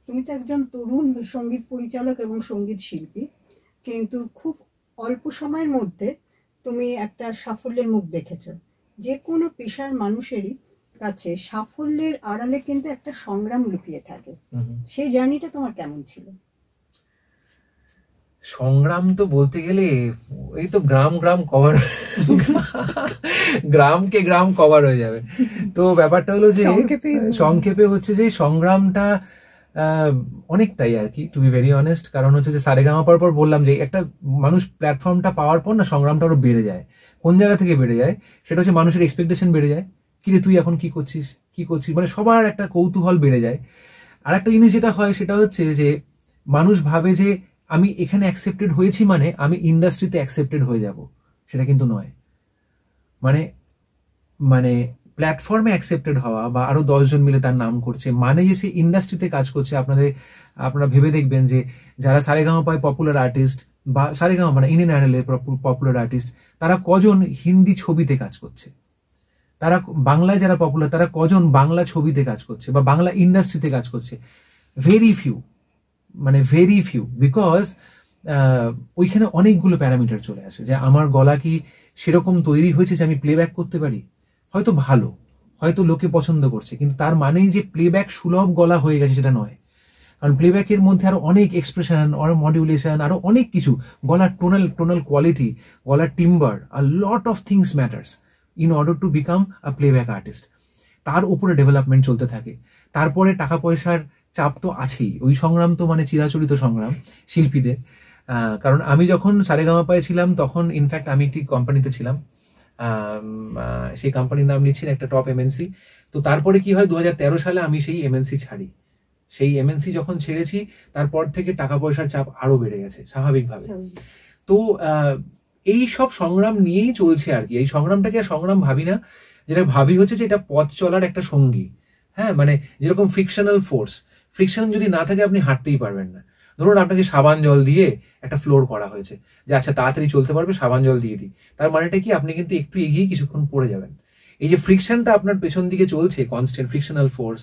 তুমি তো একজন তরুণ সঙ্গীত পরিচালক এবং সঙ্গীত শিল্পী, কিন্তু খুব অল্প সময়ের মধ্যে তুমি একটা সাফল্যের মুখ দেখেছো। যে কোনো পেশার মানুষেরই কাছে সাফল্যের আড়ালে কিন্তু একটা সংগ্রাম লুকিয়ে থাকে। সেই জার্নিটা তোমার কেমন ছিল? সংগ্রাম তো বলতে গেলে এই তো গ্রাম কভার, গ্রামকে গ্রাম কভার হয়ে যাবে। তো ব্যাপারটা হলো যে সংক্ষেপে হচ্ছে যে সংগ্রামটা অনেকটাই আর কি, টু বি ভেরি অনেস্ট। কারণ হচ্ছে যে সারেগামা পর বললাম যে একটা মানুষ প্ল্যাটফর্মটা পাওয়ার পর না, সংগ্রামটা আরো বেড়ে যায়। কোন জায়গা থেকে বেড়ে যায়? সেটা হচ্ছে মানুষের এক্সপেকটেশন বেড়ে যায়। কিরে তুই এখন কি করছিস, মানে সবার একটা কৌতূহল বেড়ে যায়। আর একটা জিনিস যেটা হয় সেটা হচ্ছে যে মানুষ ভাবে যে আমি এখানে অ্যাকসেপ্টেড হয়েছি মানে আমি ইন্ডাস্ট্রিতে অ্যাকসেপ্টেড হয়ে যাব। সেটা কিন্তু নয়। মানে প্ল্যাটফর্মে অ্যাকসেপ্টেড হওয়া বা আরো 10 জন মিলে তার নাম করছে মানে যে সে ইন্ডাস্ট্রিতে কাজ করছে। আপনারা ভেবে দেখবেন যে যারা সারেগামা পায় পপুলার আর্টিস্ট, বা সারেগামা মানে ইন্ডিয়ান আইডলে পপুলার আর্টিস্ট, তারা কজন হিন্দি ছবিতে কাজ করছে? তারা বাংলায় যারা পপুলার, তারা কজন বাংলা ছবিতে কাজ করছে বা বাংলা ইন্ডাস্ট্রিতে কাজ করছে? ভেরি ফিউ, মানে ভেরি ফিউ, বিকজ ওইখানে অনেকগুলো প্যারামিটার চলে আসে যে আমার গলা কি সেরকম তৈরি হয়েছে যে আমি প্লেব্যাক করতে পারি, হয়তো ভালো, হয়তো লোকে পছন্দ করছে, কিন্তু তার মানেই যে প্লেব্যাক সুলভ গলা হয়ে গেছে সেটা নয়। কারণ প্লেব্যাকের মধ্যে আরো অনেক এক্সপ্রেশন, আরো মডিউলেশন, আরো অনেক কিছু, গলার টোনাল কোয়ালিটি, গলার timber, a lot of things matters in order to become a playback artist. তার উপরে ডেভেলপমেন্ট চলতে থাকে। তারপরে টাকা পয়সার চাপ তো আছেই, ওই সংগ্রাম তো মানে চিরাচরিত সংগ্রাম শিল্পীদের। কারণ আমি যখন সারেগামাপায় ছিলাম তখন ইনফ্যাক্ট আমি একটি কোম্পানিতে ছিলাম, সেই কোম্পানির নাম নিচ্ছি একটা টপ এমএনসি। তো তারপরে কি হয়, 2013 সালে আমি সেই এমএনসি ছাড়ি। সেই এমএনসি যখন ছেড়েছি তারপর থেকে টাকা পয়সার চাপ আরো বেড়ে গেছে স্বাভাবিকভাবে। তো এই সব সংগ্রাম নিয়েই চলছে আর কি। এই সংগ্রামটাকে সংগ্রাম ভাবি না, যেটা ভাবি হচ্ছে যে এটা পথ চলার একটা সঙ্গী। হ্যাঁ, মানে যেরকম ফ্রিকশনাল ফোর্স, ফ্রিকশন যদি না থাকে আপনি হাঁটতেই পারবেন না। ধরুন আপনাকে সাবান জল দিয়ে একটা ফ্লোর করা হয়েছে যে আচ্ছা তাড়াতাড়ি চলতে পারবে, সাবান জল দিয়ে দিই, তার মানেটা কি আপনি কিন্তু একটু এগিয়ে কিছুক্ষণ পড়ে যাবেন। এই যে ফ্রিকশনটা আপনার পেছন দিকে চলছে, কনস্ট্যান্ট ফ্রিকশনাল ফোর্স,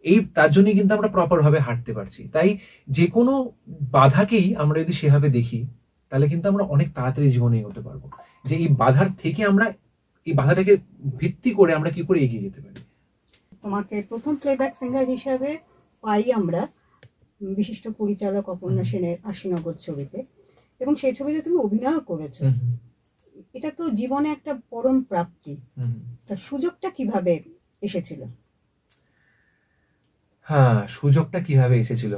এই তার জন্যই কিন্তু আমরা প্রপার ভাবে হাঁটতে পারছি। তাই যে কোনো বাধাকেই আমরা যদি সেভাবে দেখি তাহলে কিন্তু আমরা অনেক তাড়াতাড়ি জীবনে এগোতে পারবো, যে এই বাধার থেকে আমরা এই বাধাটাকে ভিত্তি করে আমরা কি করে এগিয়ে যেতে পারি। তোমাকে প্রথম প্লেব্যাক সিঙ্গার হিসাবে পাই আমরা বিশিষ্ট পরিচালক অপর্ণা সেনের আশিনগর ছবিতে, এবং সেই ছবিতে তুমি অভিনয় করেছো। এটা তো জীবনে একটা পরম প্রাপ্তি। তার সুযোগটা কিভাবে এসেছিল? হ্যাঁ, সুযোগটা কিভাবে এসেছিল,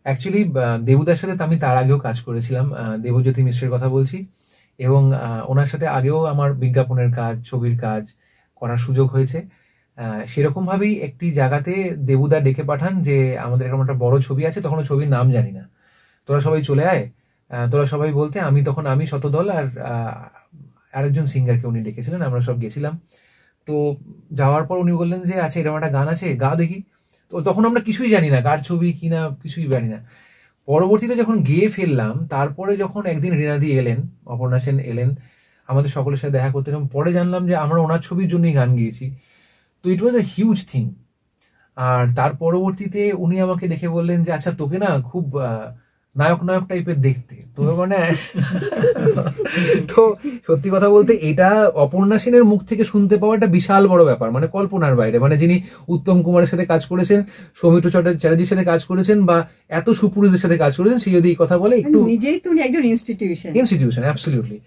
অ্যাকচুয়ালি দেবুদার সাথে আমি তার আগেও কাজ করেছিলাম, দেবজ্যোতি মিশ্রের কথা বলছি, এবং ওনার সাথে আগেও আমার বিজ্ঞাপনের কাজ, ছবির কাজ করার সুযোগ হয়েছে। সেরকম ভাবেই একটি জায়গাতে দেবুদা ডেকে পাঠান যে আমাদের এরকম একটা বড় ছবি আছে, তখন ছবির নাম জানি না, তোরা সবাই চলে আয়। তোরা সবাই বলতে আমি শতদল আর আরেকজন সিঙ্গারকে উনি ডেকেছিলেন, আমরা সব গেছিলাম। তো যাওয়ার পর উনি বললেন যে আচ্ছা এরকম একটা গান আছে, গা দেখি। তো তখন আমরা কিছুই জানি না, কার ছবি কিনা কিছুই জানি না। পরবর্তীতে যখন গেয়ে ফেললাম, তারপরে যখন একদিন রিনাদি এলেন, অপর্ণা সেন এলেন আমাদের সকলের সাথে দেখা করতে, এবং পরে জানলাম যে আমরা ওনার ছবির জন্যই গান গিয়েছি। তো ইট ওয়াজ এ হিউজ থিং। আর তার পরবর্তীতে উনি আমাকে দেখে বললেন যে আচ্ছা তোকে না খুব নায়ক নায়ক টাইপের দেখতে, তো মানে তো সত্যি কথা বলতে এটা অপর্ণা সেনের মুখ থেকে শুনতে পাওয়া একটা বিশাল বড় ব্যাপার, মানে কল্পনার বাইরে। মানে যিনি উত্তম কুমারের সাথে কাজ করেছেন, সৌমিত্র চ্যাটার্জির সাথে কাজ করেছেন, বা এত সুপুরুষদের সাথে কাজ করেছেন, সে যদি এই কথা বলে, একটু নিজেই তুমি একজন ইনস্টিটিউশন অ্যাবসলিউটলি।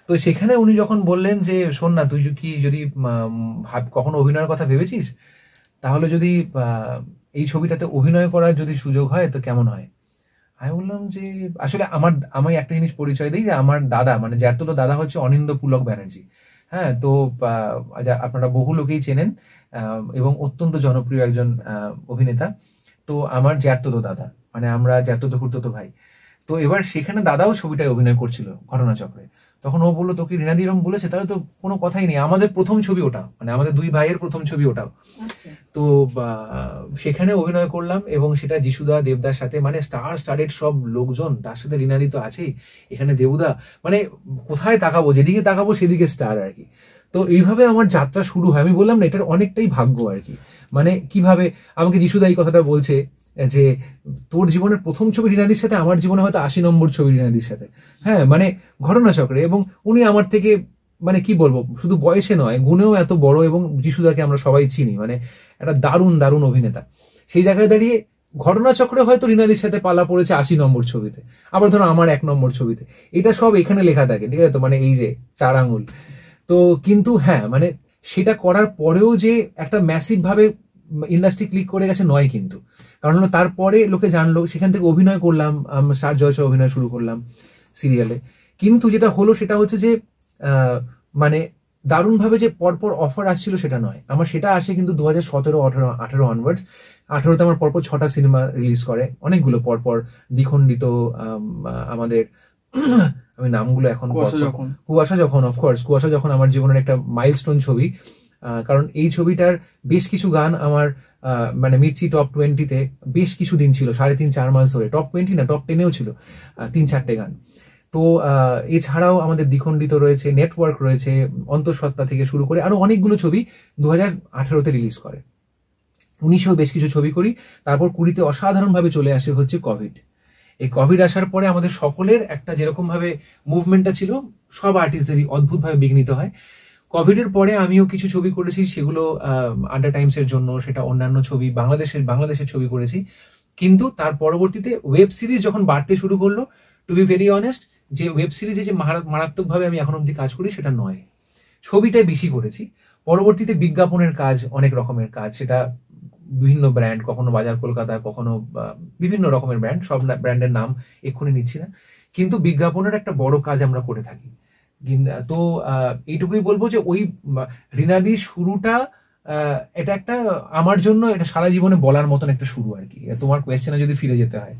তো সেখানে উনি যখন বললেন যে শোন না, তুই কি যদি কখনো অভিনয়ের কথা ভেবেছিস, তাহলে যদি এই ছবিটাতে অভিনয় করার যদি সুযোগ হয় তো কেমন হয়। আমি বললাম যে আসলে আমি একটা জিনিস পরিচয় দিই, যে আমার দাদা, মানে জ্যাঠতুতো দাদা হচ্ছে অনিন্দ্য পুলক ব্যানার্জি। হ্যাঁ, তো আপনারা বহু লোকেই চেনেন এবং অত্যন্ত জনপ্রিয় একজন অভিনেতা। তো আমার জ্যাঠতুতো দাদা, মানে আমরা জ্যাঠতুতো খুড়তুতো ভাই। তো এবার সেখানে দাদাও ছবিটায় অভিনয় করছিল ঘটনাচক্রে। তখন ও বললো তোকে রিনাদি এরকম বলেছে, তাহলে তো কোনো কথাই নেই, আমাদের প্রথম ছবি ওটা, মানে আমাদের দুই ভাইয়ের প্রথম ছবি ওটাও। তো সেখানে অভিনয় করলাম, এবং সেটা যিশুদা দেবদার সাথে, মানে স্টারেড সব লোকজন, তার সাথে রিনাদি তো আছেই, এখানে দেবুদা, মানে কোথায় তাকাবো, যেদিকে তাকাবো সেদিকে স্টার আর কি। তো এইভাবে আমার যাত্রা শুরু হয়। আমি বললাম না, এটার অনেকটাই ভাগ্য আর কি। মানে কিভাবে আমাকে যিশুদা এই কথাটা বলছে যে তোর জীবনের প্রথম ছবি রিনাদির সাথে, আমার জীবনে হয়তো 80 নম্বর ছবি রিনাদির সাথে। হ্যাঁ, মানে ঘটনাচক্রে। এবং উনি আমার থেকে, মানে কি বলবো, শুধু বয়সে নয় গুণেও এত বড়, এবং যিশুদাকে আমরা সবাই চিনি, মানে একটা দারুণ দারুণ অভিনেতা। সেই জায়গায় দাঁড়িয়ে ঘটনাচক্রে হয়তো রিনাদির সাথে পালা পড়েছে 80 নম্বর ছবিতে, আবার ধরো আমার 1 নম্বর ছবিতে, এটা সব এখানে লেখা থাকে, ঠিক আছে? তো মানে এই যে 4 আঙুল। তো কিন্তু হ্যাঁ, মানে সেটা করার পরেও যে একটা ম্যাসিভ ভাবে ইন্ডাস্ট্রি ক্লিক করে গেছে নয় কিন্তু। কারণ হলো তারপরে লোকে জানলো, সেখান থেকে অভিনয় করলাম, স্টার জলসা অভিনয় শুরু করলাম সিরিয়ালে। কিন্তু যেটা হলো সেটা হচ্ছে যে মানে দারুণভাবে যে পরপর অফার আসছিল সেটা নয়, আমার সেটা আসে কিন্তু 2017, 18 অনওয়ার্ডস। 18তে আমার পরপর 6টা সিনেমা রিলিজ করে, অনেকগুলো পরপর, দ্বিখণ্ডিত, আমাদের আমি নামগুলো এখন, কুয়াশা যখন, অফকোর্স কুয়াশা যখন আমার জীবনের একটা মাইলস্টোন ছবি। কারণ এই ছবিটার বেশ কিছু গান আমার মানে মির্চি টপ 20-তে বেশ কিছু দিন ছিল, 3.5-4 মাস ধরে, টপ 20 না টপ 10-এও ছিল 3-4টে গান। তো এছাড়াও আমাদের দ্বিখণ্ডিত রয়েছে, নেটওয়ার্ক রয়েছে, অন্তঃসত্ত্বা থেকে শুরু করে আরো অনেকগুলো ছবি 2018তে রিলিজ করে। 19-এও বেশ কিছু ছবি করি। তারপর 20তে অসাধারণভাবে চলে আসে হচ্ছে কোভিড, এই কোভিড আসার পরে আমাদের সকলের একটা যেরকম ভাবে মুভমেন্টটা ছিল সব আর্টিস্টদেরই অদ্ভুত ভাবে বিঘ্নিত হয়। কোভিডের পরে আমিও কিছু ছবি করেছি, সেগুলো আন্ডার টাইমসের জন্য, সেটা অন্যান্য ছবি, বাংলাদেশের ছবি করেছি। কিন্তু তার পরবর্তীতে ওয়েব সিরিজ যখন বাড়তে শুরু করলো, টু বি ভেরি অনেস্ট, যে ওয়েব সিরিজে যে মারাত্মকভাবে আমি এখন অব্দি কাজ করি সেটা নয়, ছবিটাই বেশি করেছি। পরবর্তীতে বিজ্ঞাপনের কাজ, অনেক রকমের কাজ, সেটা বিভিন্ন ব্র্যান্ড, কখনো বাজার কলকাতা, কখনো বিভিন্ন রকমের ব্র্যান্ড, সব ব্র্যান্ডের নাম এক্ষুনি নিচ্ছি না, কিন্তু বিজ্ঞাপনের একটা বড় কাজ আমরা করে থাকি। তো এইটুকুই বলবো যে ওই রিনাদির শুরুটা, এটা একটা আমার জন্য এটা সারা জীবনে বলার মতন একটা শুরু আর কি। তোমার কোয়েশ্চেনে যদি ফিরে যেতে হয়,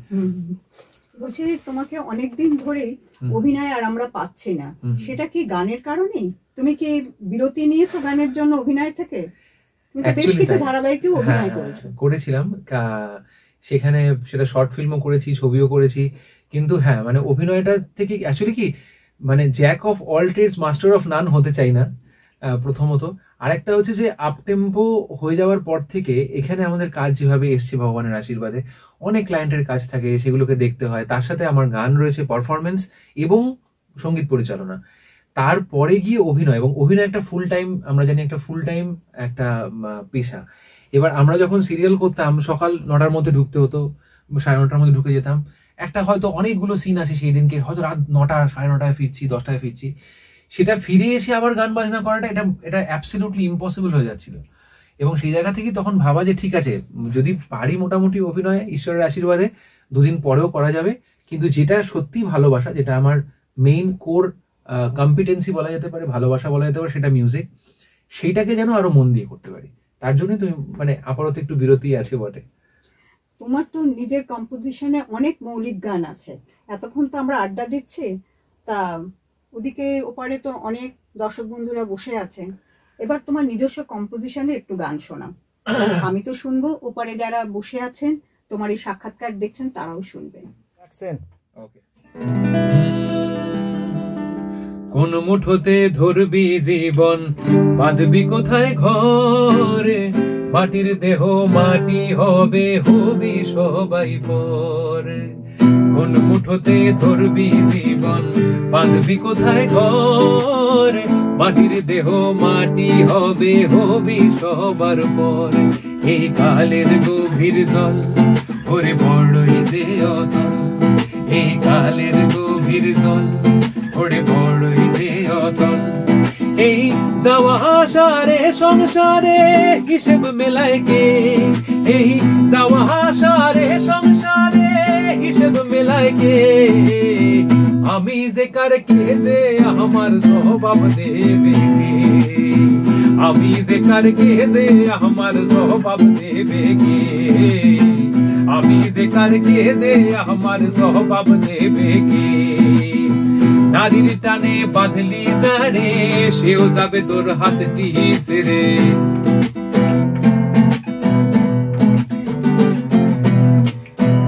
বলছি তোমাকে অনেকদিন ধরেই অভিনয় আর আমরা পাচ্ছি না, সেটা কি গানের কারণেই? তুমি কি বিরতি নিয়েছো গানের জন্য অভিনয় থেকে? বেশ কিছু ধারাবাহিকেও অভিনয় করেছিলাম, সেখানে সেটা শর্ট ফিল্মও করেছি, ছবিও করেছি, কিন্তু হ্যাঁ মানে অভিনয়টা থেকে অ্যাকচুয়ালি কি মানে jack of all trades master of none হতে চাই না প্রথমত। আরেকটা হচ্ছে যে আপ টেম্পো হয়ে যাওয়ার পর থেকে এখানে আমাদের কাজ যেভাবে এসছে ভগবানের আশীর্বাদে, অনেক ক্লায়েন্টের কাজ থাকে, সেগুলোকে দেখতে হয়, তার সাথে আমার গান রয়েছে, পারফরমেন্স এবং সঙ্গীত পরিচালনা, তারপরে গিয়ে অভিনয়। এবং অভিনয় একটা ফুল টাইম, আমরা জানি একটা ফুল টাইম একটা পেশা। এবার আমরা যখন সিরিয়াল করতাম সকাল 9টার মধ্যে ঢুকতে হতো, 9:30টার মধ্যে ঢুকে যেতাম, একটা হয়তো অনেকগুলো সিন আছে সেই দিনকে, হয়তো রাত 9টা 9:30টায় ফিরছি, 10টায় ফিরছি, সেটা ফিরে এসে আবার গান বাজনা করাটা এটা অ্যাবসলিউটলি ইম্পসিবল হয়ে যাচ্ছিল। এবং সেই জায়গা থেকে তখন ভাবা যে ঠিক আছে, যদি পারি মোটামুটি অভিনয় ঈশ্বরের আশীর্বাদে 2 দিন পরেও করা যাবে, কিন্তু যেটা সত্যি ভালোবাসা, যেটা আমার মেইন কোর কম্পিটেন্সি বলা যেতে পারে, ভালোবাসা বলা যেতে পারে, সেটা মিউজিক, সেইটাকে যেন আরো মন দিয়ে করতে পারি। তার জন্য তুমি মানে আপাতত একটু বিরতি আছে বটে। তোমার তো নিজের কম্পোজিশনে অনেক মৌলিক গান আছে, এতক্ষণ তো আমরা আড্ডা দিচ্ছি, তা ওদিকে ওপারে তো অনেক দর্শক বন্ধুরা বসে আছেন, এবার তোমার নিজস্ব কম্পোজিশনে একটু গান শোনাও। আমি তো শুনবো, ওপারে যারা বসে আছেন তোমার এই সাক্ষাৎকার দেখছেন তারাও শুনবেন। কোন মুঠোতে ধরবি জীবন, বাঁধবি কোথায় ঘরে, মাটির দেহ মাটি হবে, হবি সবাই পরে। কোন মুঠোতে ধরবি জীবন, বাঁধবি কোথায় ঘরে, মাটির দেহ মাটি হবে, হবি সবার পরে। এই কালের গভীর জল, ওরে বড়ই যে অতল, এই কালের গভীর জল, ওরে বড়ই যে অতল। এই যাওয়া আসারে সংসারে হিসেব মেলায় কে, এই যাওয়া আসারে সংসারে হিসেব মেলায় কে, আমি যে কার কে যে আমার জবাব দেবে কে, আমি যে কার কে যে আমার জবাব দেবে কে, আমি যে কার কে যে আমার জবাব দেবে কে। নারীর টানে বাঁধলি যারে, সেও যাবে তোর হাতটি ছেড়ে।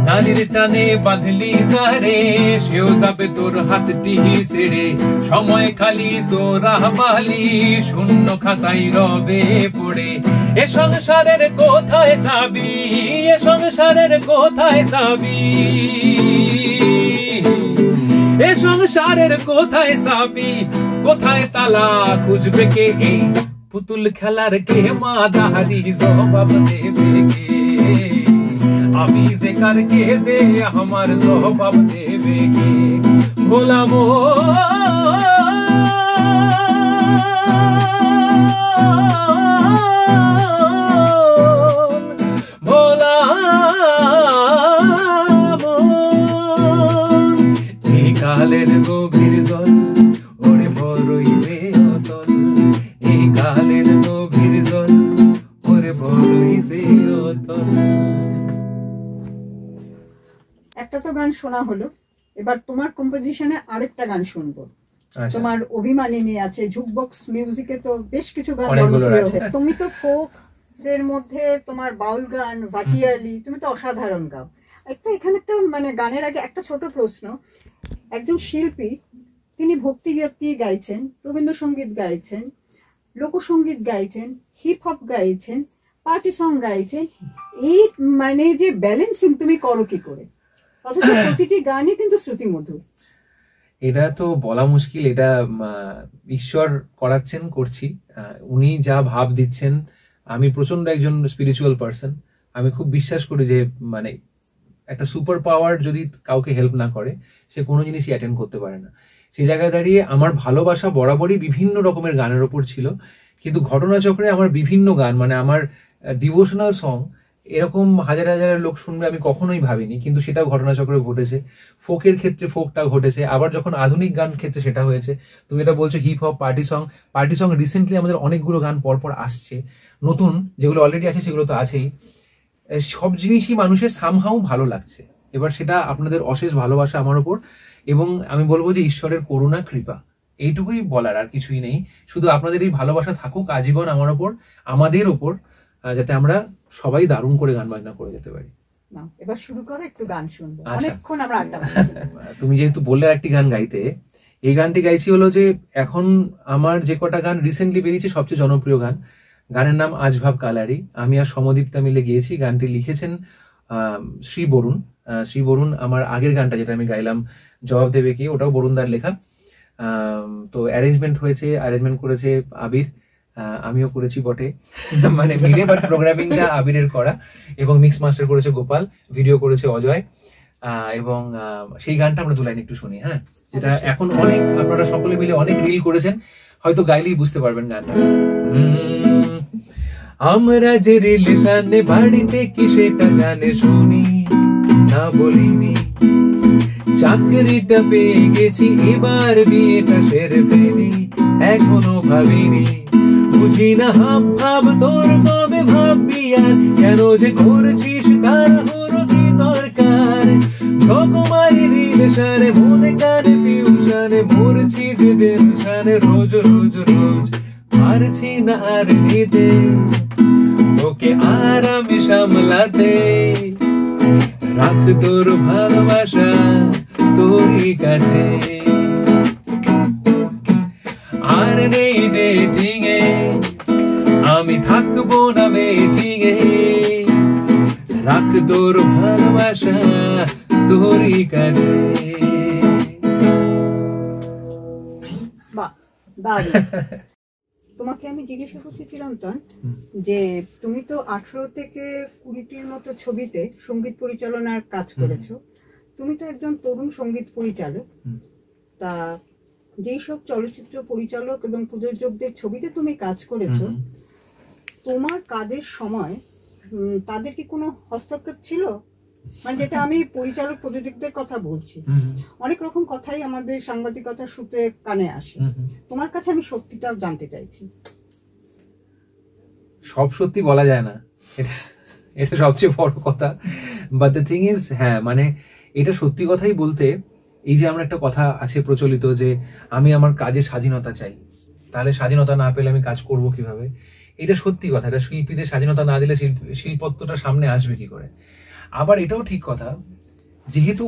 নারীর টানে বাঁধলি যারে, সেও যাবে তোর হাতটি ছেড়ে। সময় খালি সোরা বালি, শূন্য খাঁচাই রবে পড়ে। এ সংসারের কোথায় যাবি, এ সংসারের কোথায় যাবি, এ সংসারের কোথায় যাবি, কোথায় তালা খুঁজবে কে, এই পুতুল খেলার কে মা দাহারি জবাব দেবে কে, আমি যে কার কে যে আমার জবাব দেবে কে। ভোলাম কালের গভীর জল, ওরে বড়ই যে অতল, এই কালের গভীর জল, ওরে বড়ই যে অতল। একটা তো গান শোনা হলো, এবার তোমার কম্পোজিশনে আরেকটা গান শুনবো। তোমার অভিমানিনী আছে, জুকবক্স মিউজিকে তো বেশ কিছু গান আছে। তুমি তো ফোক এর মধ্যে তোমার বাউল গান, ভাটিয়ালি, তুমি তো অসাধারণ গাও। এখানে একটা মানে গানের আগে একটা ছোট প্রশ্ন, একজন শিল্পী তিনি ভক্তি গীতি গাইছেন, রবীন্দ্রসঙ্গীত গাইছেন, লোকসঙ্গীত গাইছেন, হিপ হপ গাইছেন, পার্টি সং গাইছেন, এই মানে যে ব্যালেন্সিং তুমি করো কি করে? অথচ প্রতিটি গানই কিন্তু শ্রুতিমধুর। এটা তো বলা মুশকিল, এটা ঈশ্বর করাচ্ছেন, করছি। উনি যা ভাব দিচ্ছেন, আমি প্রচন্ড একজন স্পিরিচুয়াল পার্সন, আমি খুব বিশ্বাস করি যে মানে একটা সুপার পাওয়ার যদি কাউকে হেল্প না করে সে কোনো জিনিসই অ্যাটেন্ড করতে পারে না। সেই জায়গায় দাঁড়িয়ে আমার ভালোবাসা বরাবরই বিভিন্ন রকমের গানের ওপর ছিল, কিন্তু ঘটনাচক্রে আমার বিভিন্ন গান, মানে আমার ডিভোশনাল সং এরকম হাজার হাজার লোক শুনবে আমি কখনোই ভাবিনি, কিন্তু সেটাও ঘটনাচক্রে ঘটেছে। ফোকের ক্ষেত্রে ফোকটা ঘটেছে, আবার যখন আধুনিক গান ক্ষেত্রে সেটা হয়েছে। তুমি এটা বলছো hip hop, party song recently আমাদের অনেকগুলো গান পরপর আসছে, নতুন যেগুলো অলরেডি আছে সেগুলো তো আছেই। সব জিনিসই মানুষের সামহাও ভালো লাগছে। এবার সেটা আপনাদের অশেষ ভালোবাসা আমার উপর, এবং আমি বলবো যে ঈশ্বরের করুণা, কৃপা, এইটুকুই বলার, আর কিছুই নেই। শুধু আপনাদের এই ভালোবাসা থাকুক আজীবন আমার ওপর, আমাদের ওপর, যাতে আমরা সবাই দারুণ করে গান বাজনা করে যেতে পারি। এবার শুরু করো, একটু গান শুনবো, আচ্ছা। অনেকক্ষণ আমরা আড্ডা মারছি। তুমি যেহেতু বললে একটি গান গাইতে, এই গানটি গাইছি হলো যে এখন আমার যে কটা গান রিসেন্টলি বেরিয়েছে সবচেয়ে জনপ্রিয় গান, গানের নাম আজ ভাব কালারি। আমি আর সমদীপ্তা মিলে গিয়েছি। গানটি লিখেছেন শ্রী বরুণ। শ্রী বরুণ আমার আগের গানটা যেটা আমি গাইলাম জবাব দেবে কি, ওটাও বরুণদার লেখা। তো অ্যারেঞ্জমেন্ট করেছে আবির, আমিও করেছি বটে, মানে মিলে, বাট প্রোগ্রামিংটা আবিরের করা, এবং মিক্স মাস্টার করেছে গোপাল, ভিডিও করেছে অজয়। এবং সেই গানটা আমরা দু লাইন একটু শুনি, হ্যাঁ, যেটা এখন অনেক আপনারা সকলে মিলে অনেক রিল করেছেন, হয়তো গাইলেই বুঝতে পারবেন গানটা। আমরা যে রিলেশনে বাড়িতে কি সেটা জানে শুনি, না বলিনি, চাকরিটা পেয়ে গেছি, এবার বিয়েটা সেরে ফেলি, এখনো ভাবিনি, বুঝি না হাব ভাব তোর কবে ভাববি আর, কেন যে করছিস তার হলো কি দরকার, সকমারি রিলেশনে মনে কানে ফিউশনে মরছি যে টেনশনে, রোজ রোজ রোজ পারছি না আর নিতে তোকে আর আমি সামলাতে, রাখ তোর ভালোবাসা তোরই কাছে, আর নেই ডেটিং এ আমি থাকবো না ওয়েটিং এ, রাখ তোর ভালোবাসা তোরই কাছে। বাহ, দারুণ। তোমাকে আমি জিজ্ঞাসা করছি চিরন্তন, যে তুমি তো 18 থেকে 20টির মতো ছবিতে সঙ্গীত পরিচালনার কাজ করেছো, তুমি তো একজন তরুণ সঙ্গীত পরিচালক, তা যেই সব চলচ্চিত্র পরিচালক এবং প্রযোজকদের ছবিতে তুমি কাজ করেছো, তোমার কাজের সময় তাদের কি কোনো হস্তক্ষেপ ছিল? মানে যেটা আমি পরিচালক প্রযোজকদের কথা বলছি, অনেক রকম কথাই আমাদের সাংবাদিকতার সূত্রে কানে আসে, তোমার কাছে আমি সত্যিটা জানতে চাইছি। সব সত্যি বলা যায় না, এটা সবচেয়ে বড় কথা, বাট দ্য থিং ইজ, হ্যাঁ মানে এটা সত্যি কথাই বলতে, এই যে আমার একটা কথা আছে প্রচলিত যে আমি আমার কাজে স্বাধীনতা চাই, তাহলে স্বাধীনতা না পেলে আমি কাজ করব কিভাবে, এটা সত্যি কথা। এটা শিল্পীদের স্বাধীনতা না দিলে শিল্পত্বটা সামনে আসবে কি করে। আবার এটাও ঠিক কথা, যেহেতু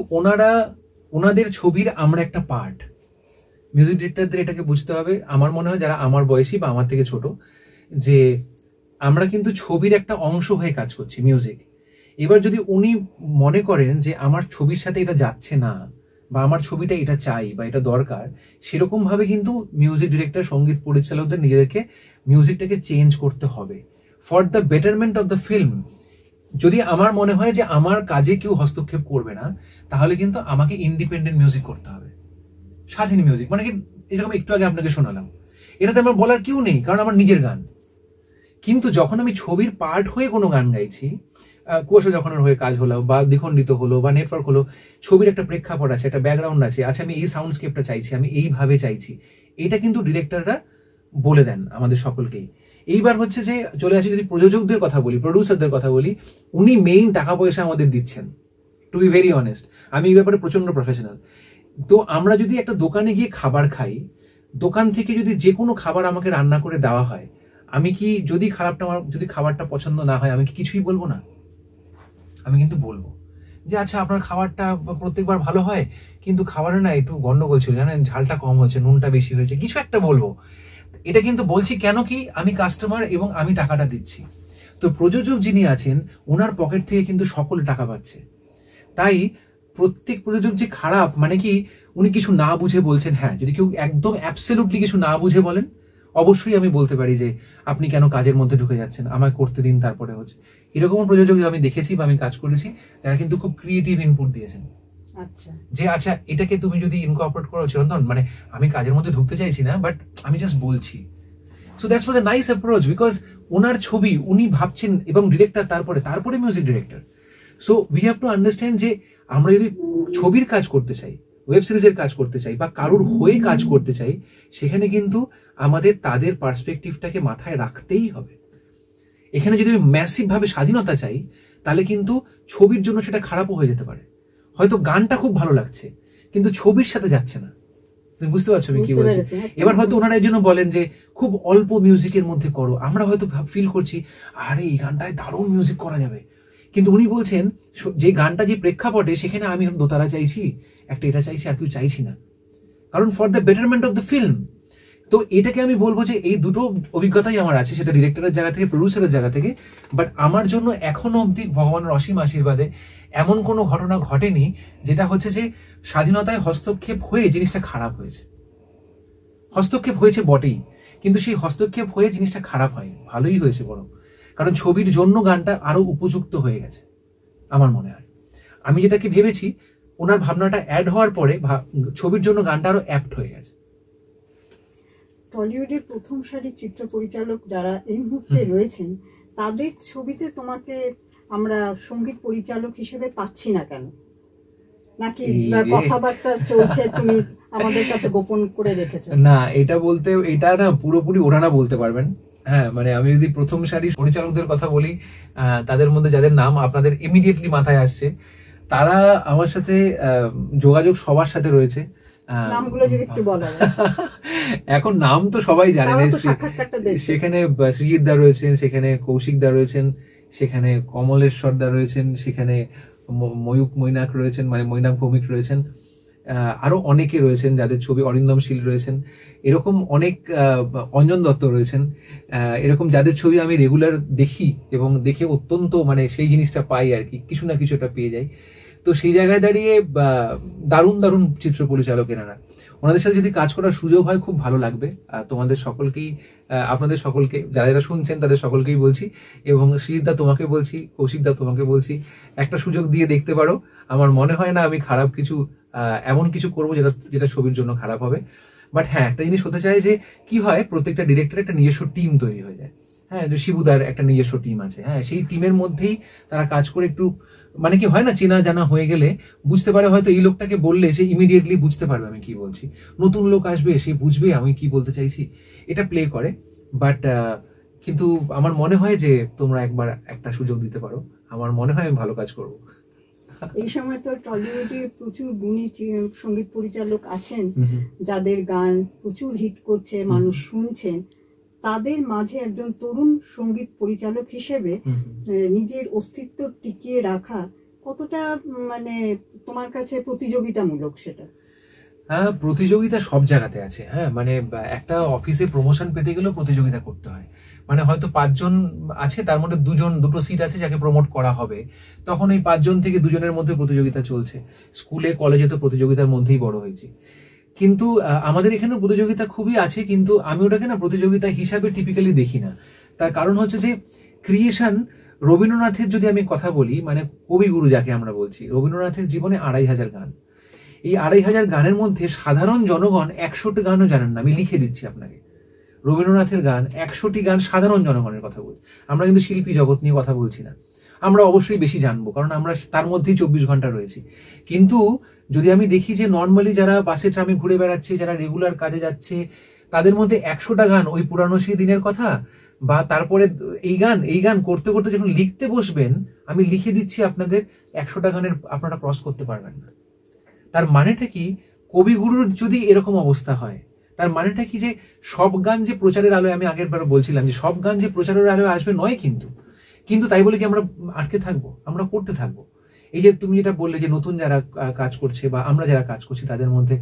ওনাদের ছবির আমরা একটা পার্ট, মিউজিক ডিরেক্টরদের এটাকে বুঝতে হবে, আমার মনে হয় যারা আমার বয়সী বা আমার থেকে ছোট, যে আমরা কিন্তু ছবির একটা অংশ হয়ে কাজ করছি, মিউজিক। এবার যদি উনি মনে করেন যে আমার ছবির সাথে এটা যাচ্ছে না, বা আমার ছবিটা এটা চাই বা এটা দরকার, সেরকম ভাবে কিন্তু মিউজিক ডিরেক্টর, সঙ্গীত পরিচালকদের নিজেদেরকে মিউজিকটাকে চেঞ্জ করতে হবে for the betterment of the film. যদি আমার মনে হয় যে আমার কাজে কেউ হস্তক্ষেপ করবে না, তাহলে কিন্তু আমাকে ইন্ডিপেন্ডেন্ট মিউজিক করতে হবে, স্বাধীন মিউজিক। মানে কি, এরকম একটু আগে আপনাকে শোনালাম, এটাতে আমার বলার কেউ নেই, কারণ আমার নিজের গান। কিন্তু যখন আমি ছবির পার্ট হয়ে কোনো গান গাইছি, কুয়াশা যখন হয়ে কাজ হলো, বা দ্বিখণ্ডিত হলো, বা নেটওয়ার্ক হলো, ছবির একটা প্রেক্ষাপট আছে, একটা ব্যাকগ্রাউন্ড আছে, আচ্ছা আমি এই সাউন্ডস্কেপটা চাইছি, আমি এইভাবে চাইছি, এটা কিন্তু ডিরেক্টররা বলে দেন আমাদের সকলকেই। এইবার হচ্ছে যে চলে আসি যদি প্রযোজকদের কথা বলি, প্রডিউসারদের কথা বলি, উনি মেইন টাকা পয়সা আমাদের দিচ্ছেন, টু বি ভেরি অনেস্ট। আমি এই ব্যাপারে প্রচন্ড প্রফেশনাল। তো আমরা যদি একটা দোকানে গিয়ে খাবার খাই, দোকান থেকে যদি যে কোনো খাবার আমাকে রান্না করে দেওয়া হয়, আমি কি যদি যদি খাবারটা পছন্দ না হয়, আমি কি কিছুই বলবো না? আমি কিন্তু বলবো যে আচ্ছা আপনার খাবারটা প্রত্যেকবার ভালো হয়, কিন্তু খাবারে না একটু গন্ডগোল ছিল, জানেন, ঝালটা কম হয়েছে, নুনটা বেশি হয়েছে, কিছু একটা বলবো। এটা কিন্তু বলছি কেন কি, আমি কাস্টমার এবং আমি টাকাটা দিচ্ছি। তো প্রযোজক যিনি আছেন, ওনার পকেট থেকে কিন্তু সকল টাকা পাচ্ছে। তাই প্রত্যেক প্রযোজক যে খারাপ মানে কি উনি কিছু না বুঝে বলছেন, হ্যাঁ যদি কেউ একদম অ্যাবসলিউটলি কিছু না বুঝে বলেন অবশ্যই আমি বলতে পারি যে আপনি কেন কাজের মধ্যে ঢুকে যাচ্ছেন, আমায় করতে দিন তারপরে হচ্ছে। এরকম প্রযোজক আমি দেখেছি বা আমি কাজ করেছি যারা কিন্তু খুব ক্রিয়েটিভ ইনপুট দিয়েছেন, আচ্ছা যে আচ্ছা এটাকে তুমি যদি ইনকর্পোরেট করো চিরন্তন, মানে আমি কাজের মধ্যে ঢুকতে চাইছি না বাট আমি জাস্ট বলছি। So that's was a nice approach, because ওনার ছবি উনি ভাবছেন এবং ডিরেক্টর তারপরে music director. So we have to understand যে আমরা যদি ছবির কাজ করতে চাই, ওয়েব সিরিজের কাজ করতে চাই বা কারোর হয়ে কাজ করতে চাই, সেখানে কিন্তু আমাদের তাদের পার্সপেক্টিভটাকে মাথায় রাখতেই হবে। এখানে যদি আমি ম্যাসিভ ভাবে স্বাধীনতা চাই তাহলে কিন্তু ছবির জন্য সেটা খারাপও হয়ে যেতে পারে। হয়তো গানটা খুব ভালো লাগছে কিন্তু ছবির সাথে যাচ্ছে না, তুমি বুঝতে পারছো আমি কি বলছি? এবার হয়তো ওনারা এই জন্য বলেন যে খুব অল্প মিউজিকের মধ্যে করো, আমরা হয়তো ফিল করছি আরে এই গানটায় দারুণ মিউজিক করা যাবে, কিন্তু উনি বলছেন যে গানটা যে প্রেক্ষাপটে সেখানে আমি দোতারা চাইছি, একটা এটা চাইছি, আর কেউ চাইছি না, কারণ for the betterment of the film. তো এটাকে আমি বলবো যে এই দুটো অভিজ্ঞতাই আমার আছে, সেটা ডিরেক্টরের জায়গা থেকে, প্রডিউসারের জায়গা থেকে। বাট আমার জন্য এখনো অবধি ভগবানের অসীম আশীর্বাদে এমন কোনো ঘটনা ঘটেনি যেটা হচ্ছে যে স্বাধীনতায় হস্তক্ষেপ হয়ে জিনিসটা খারাপ হয়েছে। হস্তক্ষেপ হয়েছে বটেই, কিন্তু সেই হস্তক্ষেপ হয়ে জিনিসটা খারাপ হয়নি, ভালোই হয়েছে বরং, কারণ ছবির জন্য গানটা আরো উপযুক্ত হয়ে গেছে আমার মনে হয়। আমি যেটাকে ভেবেছি ওনার ভাবনাটা অ্যাড হওয়ার পরে ছবির জন্য গানটা আরো অ্যাপ্ট হয়ে গেছে। টলিউডের প্রথম সারির চিত্র পরিচালক যারা এই মুহূর্তে রয়েছেন তাদের ছবিতে তোমাকে আমরা সঙ্গীত পরিচালক হিসেবে পাচ্ছি না কেন? নাকি কথাবার্তা চলছে তুমি আমাদের কাছে গোপন করে রেখেছো? না, এটা না পুরোপুরি ওনারা বলতে পারবেন। হ্যাঁ, মানে আমি যদি প্রথম সারির পরিচালকদের কথা বলি, তাদের মধ্যে যাদের নাম আপনাদের ইমিডিয়েটলি মাথায় আসছে, তারা আমার সাথে যোগাযোগ সবার সাথে রয়েছে। নামগুলো যদি একটু বলা যায়। এখন নাম তো সবাই জানেন, সেখানে সৃজিত দা রয়েছেন, সেখানে কৌশিক দা রয়েছেন, সেখানে কমলেশ্বর দা রয়েছেন, সেখানে ময়ূক মৈনাক রয়েছেন, মানে মৈনাক ভৌমিক রয়েছেন, আরো অনেকে রয়েছেন যাদের ছবি, অরিন্দম শীল রয়েছেন, এরকম অনেক, অঞ্জন দত্ত রয়েছেন, এরকম যাদের ছবি আমি রেগুলার দেখি এবং দেখে অত্যন্ত মানে সেই জিনিসটা পাই আর কি, কিছু না কিছু একটা পেয়ে যাই। তো সেই জায়গায় দাঁড়িয়ে দারুণ দারুণ চিত্র পরিচালক এনারা, ওনাদের সাথে যদি কাজ করার সুযোগ হয় খুব ভালো লাগবে। তোমাদের সকলকেই, আপনাদের সকলকে, যারা যারা শুনছেন তাদের সকলকেই বলছি, এবং শ্রীদা তোমাকে বলছি, কৌশিক দা তোমাকে বলছি, একটা সুযোগ দিয়ে দেখতে পারো। আমার মনে হয় না আমি খারাপ কিছু, এমন কিছু করবো যেটা ছবির জন্য খারাপ হবে। বাট হ্যাঁ, একটা জিনিস হতে চাই যে কি হয়, প্রত্যেকটা ডিরেক্টরের একটা নিজস্ব টিম তৈরি হয়ে যায়। হ্যাঁ, শিবুদার একটা নিজস্ব টিম আছে, হ্যাঁ, সেই টিমের মধ্যেই তারা কাজ করে একটু, মানে কি হয় না, চেনা জানা হয়ে গেলে বুঝতে পারে হয়তো এই লোকটাকে বললে সে ইমিডিয়েটলি বুঝতে পারবে আমি কি বলছি, নতুন লোক আসবে সে বুঝবে আমি কি বলতে চাইছি, এটা প্লে করে। বাট কিন্তু আমার মনে হয় যে তোমরা একবার একটা সুযোগ দিতে পারো, আমার মনে হয় আমি ভালো কাজ করবো। এই সময় তো টলিউডে প্রচুর গুণী সঙ্গীত পরিচালক আছেন যাদের গান প্রচুর হিট করছে, মানুষ শুনছেন, তাদের মাঝে একজন তরুণ সঙ্গীত পরিচালক হিসেবে নিজের অস্তিত্ব টিকিয়ে রাখা কতটা মানে তোমার কাছে প্রতিযোগিতামূলক? সেটা হ্যাঁ, প্রতিযোগিতা সব জায়গাতে আছে। হ্যাঁ, মানে একটা অফিসে প্রমোশন পেতে গেলেও প্রতিযোগিতা করতে হয়। মানে হয়তো 5 জন আছে, তার মধ্যে দুটো সিট আছে যাকে প্রমোট করা হবে, তখন এই 5 জন থেকে 2 জনের মধ্যে প্রতিযোগিতা চলছে। স্কুলে কলেজে তো প্রতিযোগিতার মধ্যেই বড় হয়েছি, কিন্তু আমাদের এখানে প্রতিযোগিতা খুবই আছে, কিন্তু আমি ওটাকে না প্রতিযোগিতা হিসাবে টিপিক্যালি দেখি না। তার কারণ হচ্ছে যে ক্রিয়েশন, রবীন্দ্রনাথের যদি আমি কথা বলি, মানে কবিগুরু যাকে আমরা বলছি, রবীন্দ্রনাথের জীবনে 2500 গান। এই 2500 গানের মধ্যে সাধারণ জনগণ 100টি গানও জানেন না, আমি লিখে দিচ্ছি আপনাকে। রবীন্দ্রনাথের গান 100টি গান সাধারণ জনগণের কথা বলছি, আমরা কিন্তু শিল্পী জগৎ নিয়ে কথা বলছি না। আমরা অবশ্যই বেশি জানবো কারণ আমরা তার মধ্যেই 24 ঘন্টা রয়েছি। কিন্তু যদি আমি দেখি যে নর্মালি যারা বাসে ট্রামে ঘুরে বেড়াচ্ছে, যারা রেগুলার কাজে যাচ্ছে, তাদের মধ্যে 100টা গান ওই পুরানো সেই দিনের কথা, বা তারপরে এই গান করতে করতে যখন লিখতে বসবেন, আমি লিখে দিচ্ছি আপনাদের 100টা গানের আপনারা ক্রস করতে পারবেন না। তার মানেটা কি, কবিগুরুর যদি এরকম অবস্থা হয়, তার মানেটা কি যে সব গান যে প্রচারের আলোয়, আমি আগের বার বলছিলাম যে সব গান যে প্রচারের আলোয় আসবে নয়, কিন্তু তাই বলে কি আমরা আটকে থাকবো? আমরা করতে থাকবো। এই যে তুমি যেটা বললে যে নতুন যারা কাজ করছে বা আমরা যারা কাজ করছি তাদের মধ্যে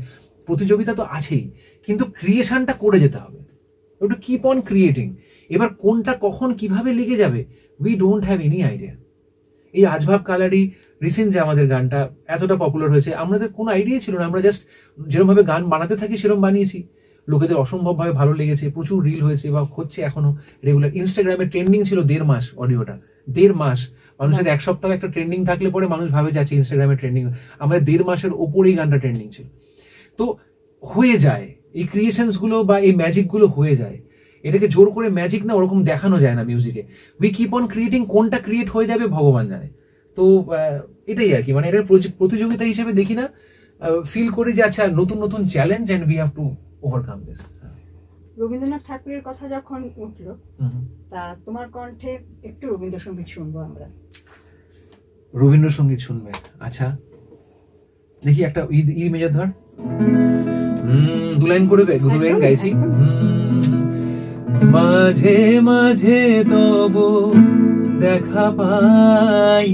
প্রতিযোগিতা তো আছেই, কিন্তু ক্রিয়েশনটা করে যেতে হবে, একটু কিপ অন ক্রিয়েটিং। এবার কোনটা কখন কিভাবে লেগে যাবে, we don't have any idea. এই আজভাব কালারি রিসেন্ট যে আমাদের গানটা এতটা পপুলার হয়েছে, আমাদের কোনো আইডিয়া ছিল না, আমরা জাস্ট যেরকম ভাবে গান বানাতে থাকি সেরকম বানিয়েছি, লোকেদের অসম্ভব ভাবে ভালো লেগেছে, প্রচুর রিল হয়েছে বা হচ্ছে এখনো রেগুলার। ইনস্টাগ্রামে ট্রেন্ডিং ছিল 1.5 মাস অডিওটা, 1.5 মাস। মানুষের এক সপ্তাহ একটা ট্রেন্ডিং থাকলে পরে মানুষ ভাবে যাচ্ছে ইনস্টাগ্রামে ট্রেন্ডিং, আমাদের 1.5 মাসের ওপরেই গানটা ট্রেন্ডিং ছিল। তো হয়ে যায় এই ক্রিয়েশনস গুলো বা এই ম্যাজিক গুলো হয়ে যায়, এটাকে জোর করে ম্যাজিক না ওরকম দেখানো যায় না মিউজিকে, উই কিপ অন ক্রিয়েটিং, কোনটা ক্রিয়েট হয়ে যাবে ভগবান জানে। তো এটাই আর কি, মানে এটা প্রতিযোগিতা হিসেবে দেখি না, ফিল করি যে আচ্ছা নতুন নতুন challenge and we have to overcome this. Rabindranath ঠাকুরের কথা যখন উঠলো, তা তোমার কণ্ঠে একটু রবীন্দ্রসঙ্গীত শুনবো আমরা। রবীন্দ্রসঙ্গীত শুনবে? আচ্ছা দেখি একটা ই মেজর ধর, দু লাইন করে গাইছি। মাঝে মাঝে তবু দেখা পাই,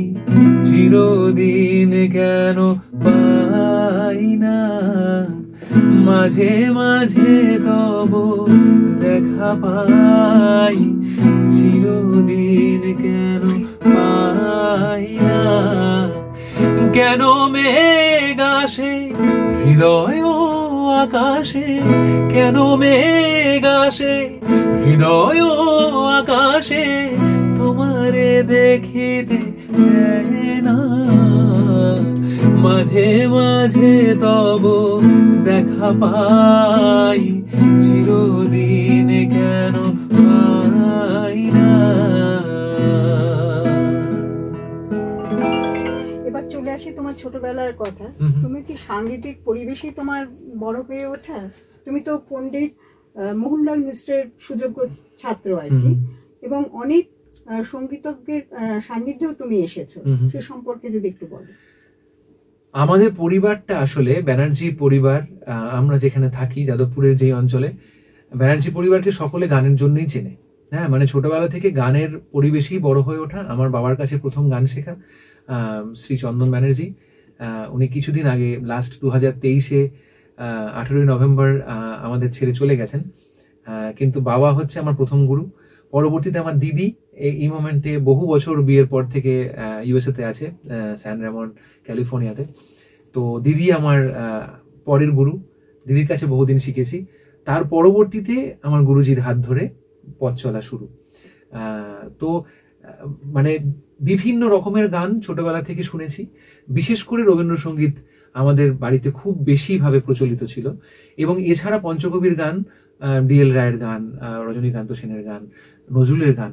চিরদিন কেন পাই না, মাঝে মাঝে তবু দেখা পাই, চিরদিন কেন পাই না, কেন মেঘ আসে হৃদয় আকাশে, কেন মেঘ আসে হৃদয় আকাশে, তোমারে দেখিতে না, মাঝে মাঝে তব দেখা পাই, চিরদিন কেন পাই না। এবার চলে আসি তোমার ছোটবেলার কথা। তুমি কি সাংগীতিক পরিবেশই তোমার বড় হয়ে ওঠা? তুমি তো পণ্ডিত মোহনলাল মিশ্রের সুযোগ্য ছাত্র আর কি, এবং অনেক সঙ্গীতজ্ঞের সান্নিধ্যেও তুমি এসেছো, সে সম্পর্কে যদি একটু বলো। আমাদের পরিবারটা আসলে ব্যানার্জি পরিবার, আমরা যেখানে থাকি যাদবপুরের যে অঞ্চলে, ব্যানার্জি পরিবারকে সকলে গানের জন্যই চেনে। হ্যাঁ, মানে ছোটবেলা থেকে গানের পরিবেশেই বড় হয়ে ওঠা। আমার বাবার কাছে প্রথম গান শেখা শ্রী চন্দন ব্যানার্জি, উনি কিছুদিন আগে লাস্ট 2023-এ 18ই নভেম্বর আমাদের ছেড়ে চলে গেছেন, কিন্তু বাবা হচ্ছে আমার প্রথম গুরু। পরবর্তীতে আমার দিদি এই মোমেন্টে বহু বছর বিয়ের পর থেকে ইউএসএতে আছে, স্যান রেমন ক্যালিফোর্নিয়াতে। তো দিদি আমার পরের গুরু, দিদির কাছে বহুদিন শিখেছি। তার পরবর্তীতে আমার গুরুজির হাত ধরে পথ চলা শুরু। তো মানে বিভিন্ন রকমের গান ছোটবেলা থেকে শুনেছি, বিশেষ করে রবীন্দ্রসঙ্গীত আমাদের বাড়িতে খুব বেশি ভাবে প্রচলিত ছিল। এবং এছাড়া পঞ্চকবির গান, ডিএল রায়ের গান, রজনীকান্ত সেনের গান, নজরুলের গান,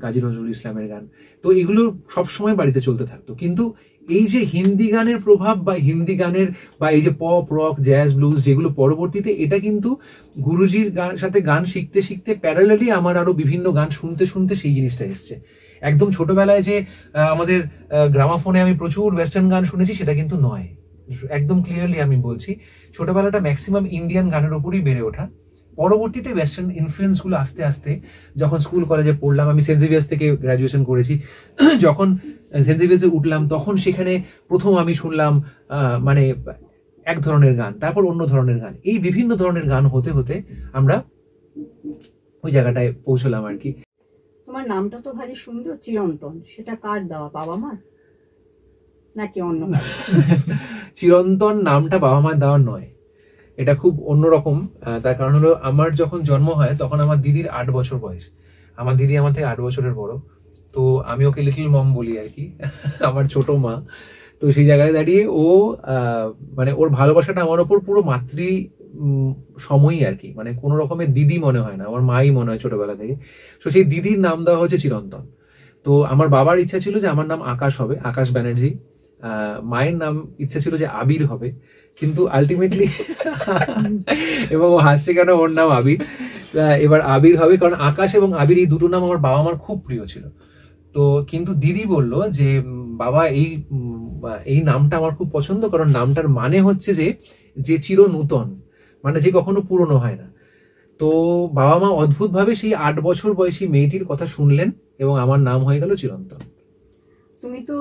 কাজী নজরুল ইসলামের গান, তো এগুলো সবসময় বাড়িতে চলতে থাকতো। কিন্তু এই যে হিন্দি গানের প্রভাব বা হিন্দি গানের বা এই যে পপ রক জ্যাজ ব্লুজ যেগুলো পরবর্তীতে, এটা কিন্তু গুরুজির সাথে গান শিখতে শিখতে প্যারালালি আমার আরো বিভিন্ন গান শুনতে শুনতে সেই জিনিসটা এসছে। একদম ছোটবেলায় যে আমাদের গ্রামাফোনে আমি প্রচুর ওয়েস্টার্ন গান শুনেছি সেটা কিন্তু নয়, একদম ক্লিয়ারলি আমি বলছি ছোটবেলাটা ম্যাক্সিমাম ইন্ডিয়ান গানের উপরই বেড়ে ওঠা। পরবর্তীতে ওয়েস্টার্ন ইনফ্লুয়েন্স গুলো আস্তে আস্তে যখন স্কুল কলেজে পড়লাম, আমি সেন্ট জেভিয়ার্স থেকে গ্রাজুয়েশন করেছি, যখন সেন্ট জেভিয়ার্সে উঠলাম তখন সেখানে প্রথম আমি শুনলাম মানে এক ধরনের গান, তারপর অন্য ধরনের গান, এই বিভিন্ন ধরনের গান হতে হতে আমরা ওই জায়গাটায় পৌঁছলাম আর কি। তোমার নামটা তো ভারী সুন্দর, চিরন্তন, সেটা কার দেওয়া, বাবা মার নাকি অন্য? চিরন্তন নামটা বাবা মার দেওয়ার নয়, এটা খুব অন্যরকম। তার কারণ হলো আমার যখন জন্ম হয় তখন আমার দিদির 8 বছর বয়স, আমার দিদি আমার থেকে 8 বছরের বড়, তো আমি ওকে লিটল মম বলি আর কি, আমার ছোট মা। তো সেই জায়গায় দাঁড়িয়ে ও মানে ওর ভালোবাসাটা আমার ওপর পুরো মাতৃ সময়ই আর কি, মানে কোনো রকমের দিদি মনে হয় না, আমার মাই মনে হয় ছোটবেলা থেকে। তো সেই দিদির নাম দেওয়া হচ্ছে চিরন্তন। তো আমার বাবার ইচ্ছা ছিল যে আমার নাম আকাশ হবে, আকাশ ব্যানার্জি। মায়ের নাম ইচ্ছা ছিল যে আবির হবে, কিন্তু আলটিমেটলি এবং ও হাসছে কেন, ওর নাম আবির, এবার আবির হবে কারণ আকাশ এবং আবির এই দুটো নাম আমার বাবা মার খুব প্রিয় ছিল। তো কিন্তু দিদি বলল যে বাবা এই নামটা আমার খুব পছন্দ, কারণ নামটার মানে হচ্ছে যে চির নূতন, মানে যে কখনো পুরনো হয় না। তো বাবা মা অদ্ভুত ভাবে সেই 8 বছর বয়সী মেয়েটির কথা শুনলেন এবং আমার নাম হয়ে গেল চিরন্তন। তুমি তো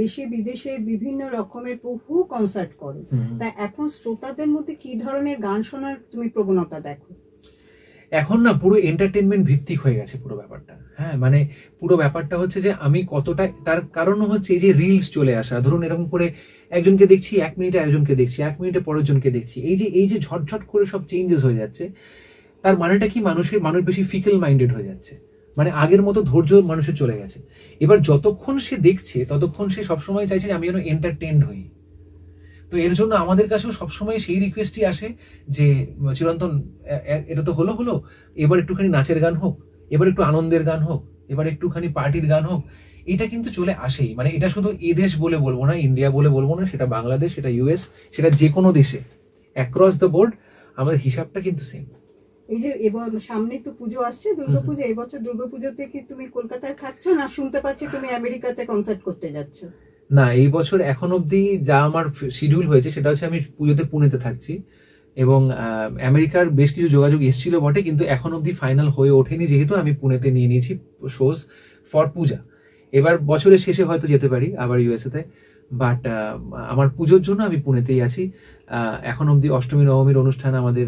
দেশে বিদেশে বিভিন্ন রকমের বহু কনসার্ট করো, তা এখন শ্রোতাদের মধ্যে কি ধরনের গান শোনার তুমি প্রবণতা দেখো? এখন না পুরো এন্টারটেনমেন্ট ভিত্তিক হয়ে গেছে পুরো ব্যাপারটা। হ্যাঁ, মানে পুরো ব্যাপারটা হচ্ছে যে আমি কতটা, তার কারণ হচ্ছে এই যে রিলস চলে আসা, ধরুন এরকম করে একজনকে দেখছি 1 মিনিটে, আরেকজনকে দেখছি 1 মিনিটে, পরের জনকে দেখছি, এই যে ঝটঝট করে সব চেঞ্জেস হয়ে যাচ্ছে, তার মানেটা কি মানুষ বেশি ফিকেল মাইন্ডেড হয়ে যাচ্ছে। মানে আগের মতো ধৈর্য মানুষের চলে গেছে। এবার যতক্ষণ সে দেখছে ততক্ষণ সে সবসময় চাইছে যে আমি যেন এন্টারটেইনড হই। তো এর জন্য আমাদের কাছেও সবসময় সেই রিকোয়েস্টই আসে যে চিরন্তন এটা তো হলো, এবার একটুখানি নাচের গান হোক, এবার একটু আনন্দের গান হোক, এবার একটুখানি পার্টির গান হোক। এটা কিন্তু চলে আসেই। মানে এটা শুধু এদেশ বলে বলবো না, ইন্ডিয়া বলে বলবো না, সেটা বাংলাদেশ, সেটা ইউএস, সেটা যে কোনো দেশে অ্যাক্রস দ্য বোর্ড আমাদের হিসাবটা কিন্তু সেম। এই যে এবার সামনে তো পুজো আসছে, দুর্গাপুজো, এই বছর দুর্গাপুজোতে কি তুমি কলকাতায় থাকছো, না শুনতে পাচ্ছি তুমি আমেরিকাতে কনসার্ট করতে যাচ্ছ? না, এই বছর এখন অবধি যা আমার শিডিউল হয়েছে সেটা হচ্ছে আমি পুজোতে পুনেতে থাকছি, এবং আমেরিকার বেশ কিছু যোগাযোগ এসেছিল বটে, কিন্তু এখন অবধি ফাইনাল হয়ে ওঠেনি, যেহেতু আমি পুনেতে নিয়ে নিয়েছি শোজ ফর পূজা। এবার বছরের শেষে হয়তো যেতে পারি আবার ইউএসএ তে, বাট আমার পুজোর জন্য আমি পুনেতেই আছি। এখন অবধি অষ্টমী নবমীর অনুষ্ঠান আমাদের